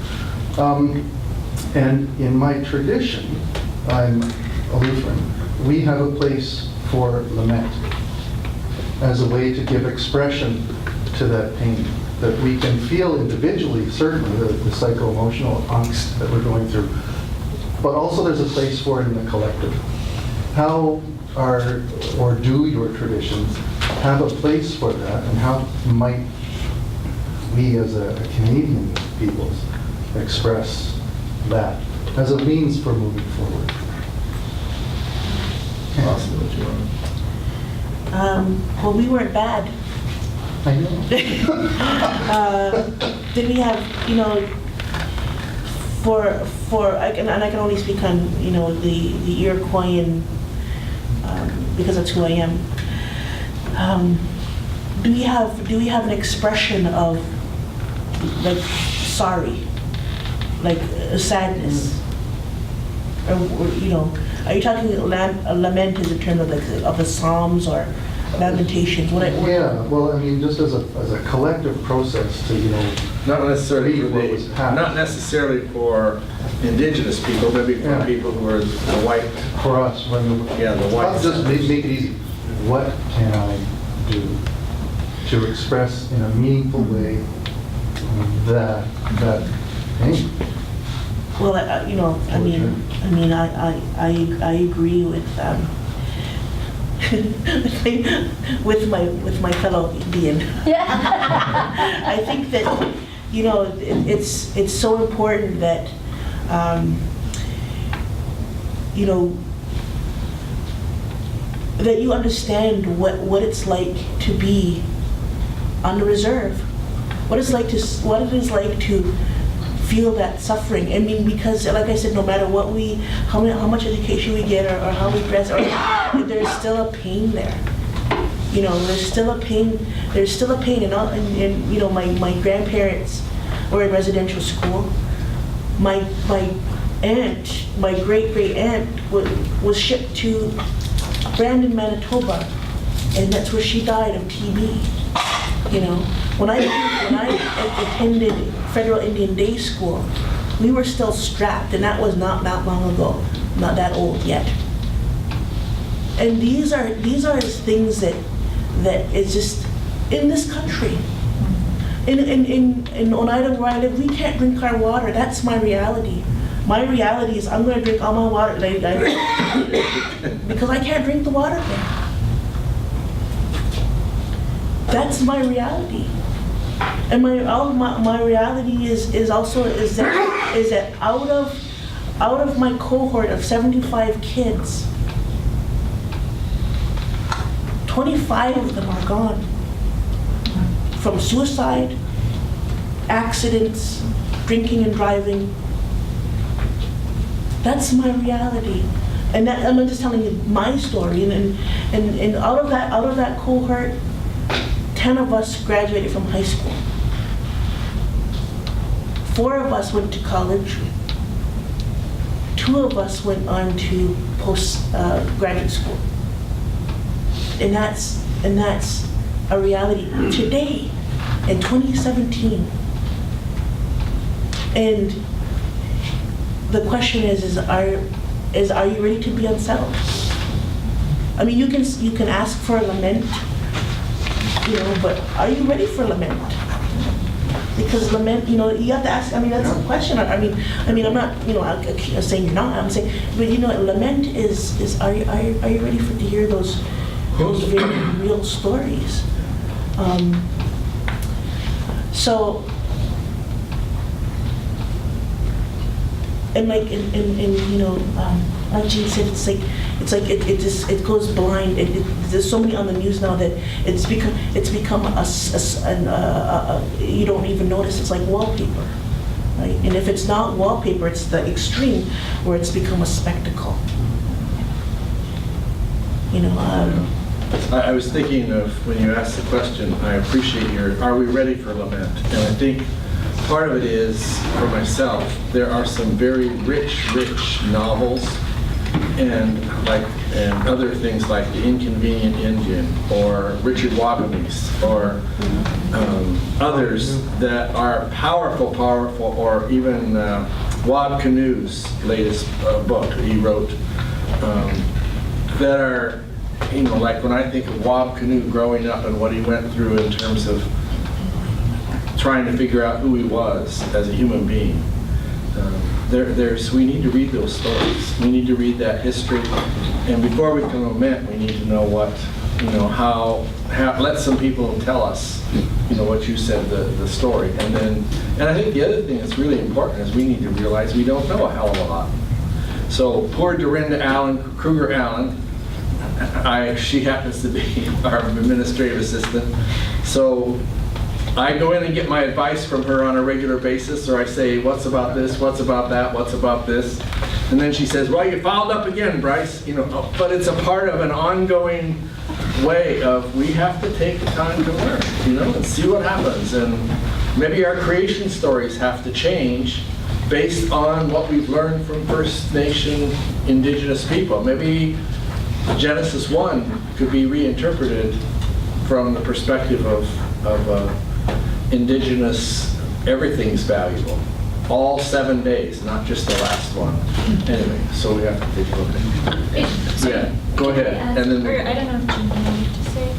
And in my tradition, I'm a Lutheran, we have a place for lament as a way to give expression to that pain that we can feel individually, certainly, the psycho-emotional angst that we're going through. But also there's a place for it in the collective. How do your traditions have a place for that, and how might we as a Canadian peoples express that as a means for moving forward? Austin, what you want? Well, we weren't bad. I know. Did we have, I can only speak on, the Iroquoian, because that's who I am. Do we have an expression of, like, sorry, like sadness? Or are you talking a lament is in terms of the Psalms or Lamentations? Yeah, well, I mean, just as a collective process to, Not necessarily for what was past. not necessarily for Indigenous people, maybe for Yeah. people who are the white. for us, when Yeah, the white. let's just make it easy. What can I do to express in a meaningful way that pain? Well, I agree with with my fellow Indian. I think that it's so important that that you understand what it's like to be on the reserve, what it is like to feel that suffering. I mean, because like I said, no matter how much education we get or how we dress, there's still a pain there. There's still a pain. And my grandparents were in residential school. My aunt, my great aunt, was shipped to Brandon, Manitoba, and that's where she died of TB. You know, when I attended Federal Indian Day School, we were still strapped, and that was not that long ago, not that old yet. And these are things that is just in this country. In Oneida where I live, we can't drink our water. That's my reality. My reality is I'm going to drink all my water because I can't drink the water there. That's my reality. And my reality is that out of my cohort of 75 kids, 25 of them are gone from suicide, accidents, drinking and driving. That's my reality, and that, I'm just telling you my story. And out of that cohort, 10 of us graduated from high school. 4 of us went to college. 2 of us went on to graduate school. And that's a reality today, in 2017. And the question is are you ready to be unsettled? I mean, you can ask for a lament, you know, but are you ready for lament? Because lament, you know, you have to ask. I mean, that's a question. I mean, I'm not, you know, I'm saying you're not. I'm saying, but you know, lament is are you ready to hear those very real stories? So, and like, you know, like Jean said, it goes blind. There's so many on the news now that it's become you don't even notice. It's like wallpaper, right? And if it's not wallpaper, it's the extreme where it's become a spectacle. You know. I was thinking of, when you asked the question, I appreciate are we ready for lament? And I think part of it is, for myself, there are some very rich novels and other things like The Inconvenient Indian or Richard Wabamis or others that are powerful, or even Wab Kinu's latest book he wrote, that are, you know, like when I think of Wab Kinu growing up and what he went through in terms of trying to figure out who he was as a human being. We need to read those stories. We need to read that history. And before we can lament, we need to know what, you know, how let some people tell us, you know, what you said, the story. And I think the other thing that's really important is we need to realize we don't know a hell of a lot. So poor Dorinda Kruger Allen, she happens to be our administrative assistant. So I go in and get my advice from her on a regular basis, or I say, what's about this, what's about that, what's about this? And then she says, well, you fouled up again, Bryce. You know, but it's a part of an ongoing way of, we have to take the time to learn, you know, and see what happens. And maybe our creation stories have to change based on what we've learned from First Nation Indigenous people. Maybe Genesis 1 could be reinterpreted from the perspective of Indigenous, everything's valuable. All 7 days, not just the last one. Anyway, so we have to take a look at it. Yeah, go ahead. And then I don't know if you wanted to say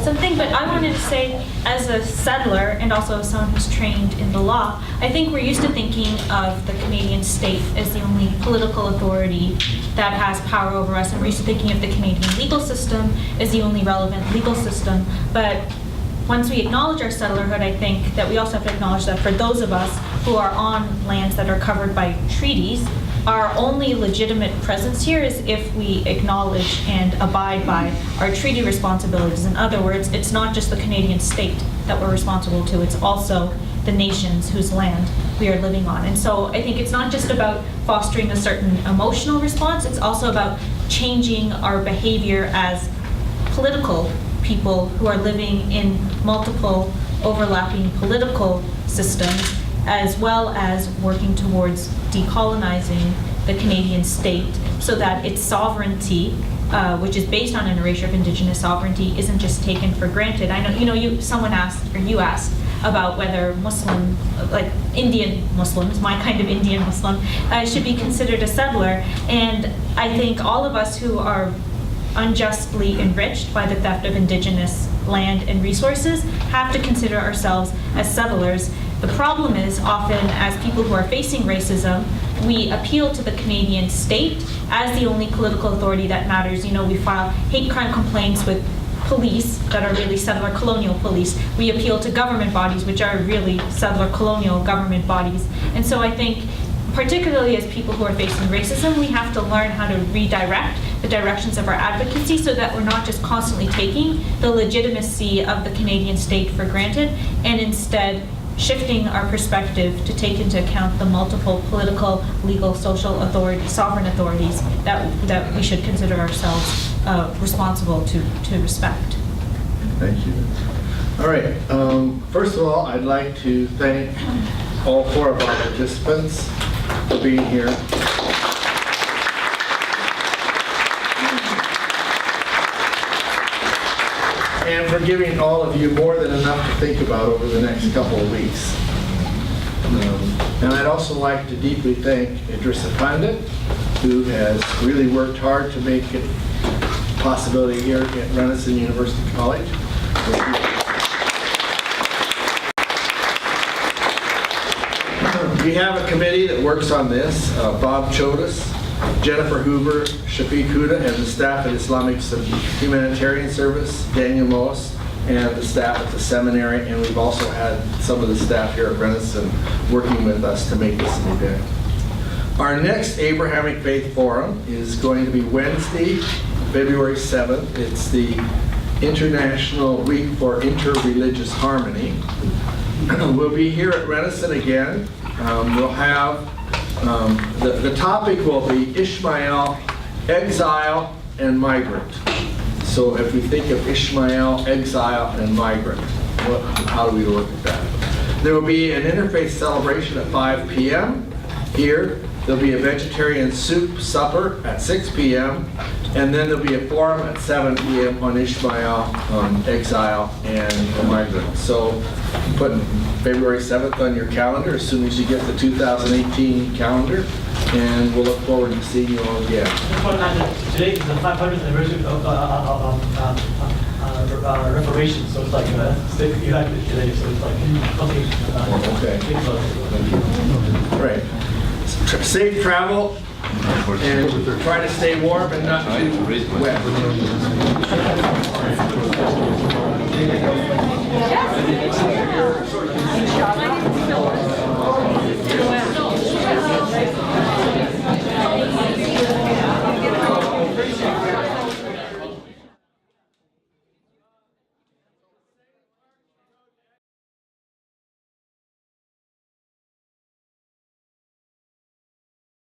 something, but I wanted to say, as a settler and also as someone who's trained in the law, I think we're used to thinking of the Canadian state as the only political authority that has power over us, and we're used to thinking of the Canadian legal system as the only relevant legal system. But once we acknowledge our settlerhood, I think that we also have to acknowledge that for those of us who are on lands that are covered by treaties, our only legitimate presence here is if we acknowledge and abide by our treaty responsibilities. In other words, it's not just the Canadian state that we're responsible to, it's also the nations whose land we are living on. And so I think it's not just about fostering a certain emotional response, it's also about changing our behavior as political people who are living in multiple overlapping political systems, as well as working towards decolonizing the Canadian state so that its sovereignty, which is based on an erasure of Indigenous sovereignty, isn't just taken for granted. I know, someone asked, or you asked, about whether Muslim, like Indian Muslims, my kind of Indian Muslim, should be considered a settler. And I think all of us who are unjustly enriched by the theft of Indigenous land and resources have to consider ourselves as settlers. The problem is often, as people who are facing racism, we appeal to the Canadian state as the only political authority that matters. We file hate crime complaints with police that are really settler colonial police. We appeal to government bodies, which are really settler colonial government bodies. And so I think, particularly as people who are facing racism, we have to learn how to redirect the directions of our advocacy so that we're not just constantly taking the legitimacy of the Canadian state for granted, and instead shifting our perspective to take into account the multiple political, legal, social authorities, sovereign authorities that we should consider ourselves responsible to respect. Thank you. All right. First of all, I'd like to thank all four of our participants for being here. And for giving all of you more than enough to think about over the next couple of weeks. And I'd also like to deeply thank Azeezah Kanji, who has really worked hard to make it a possibility here at Renison University College. We have a committee that works on this. Bob Chodas, Jennifer Hoover, Shafiq Huda, and the staff at Islamic Humanitarian Service, Daniel Moss, and the staff at the seminary, and we've also had some of the staff here at Renison working with us to make this an event. Our next Abrahamic Faith Forum is going to be Wednesday, February 7th. It's the International Week for Interreligious Harmony. We'll be here at Renison again. We'll have, the topic will be Ishmael, exile, and migrant. So if we think of Ishmael, exile, and migrant, how do we look at that? There will be an interfaith celebration at 5 p.m. here. There'll be a vegetarian soup supper at 6 p.m. And then there'll be a forum at 7 p.m. on Ishmael, exile, and migrant. So put February 7th on your calendar as soon as you get the 2018 calendar, and we'll look forward to seeing you all again. Today is the 500th anniversary of Reformation, so it's like elected today, so it's like something. Okay. Great. Safe travel, and try to stay warm and not too wet. Yes.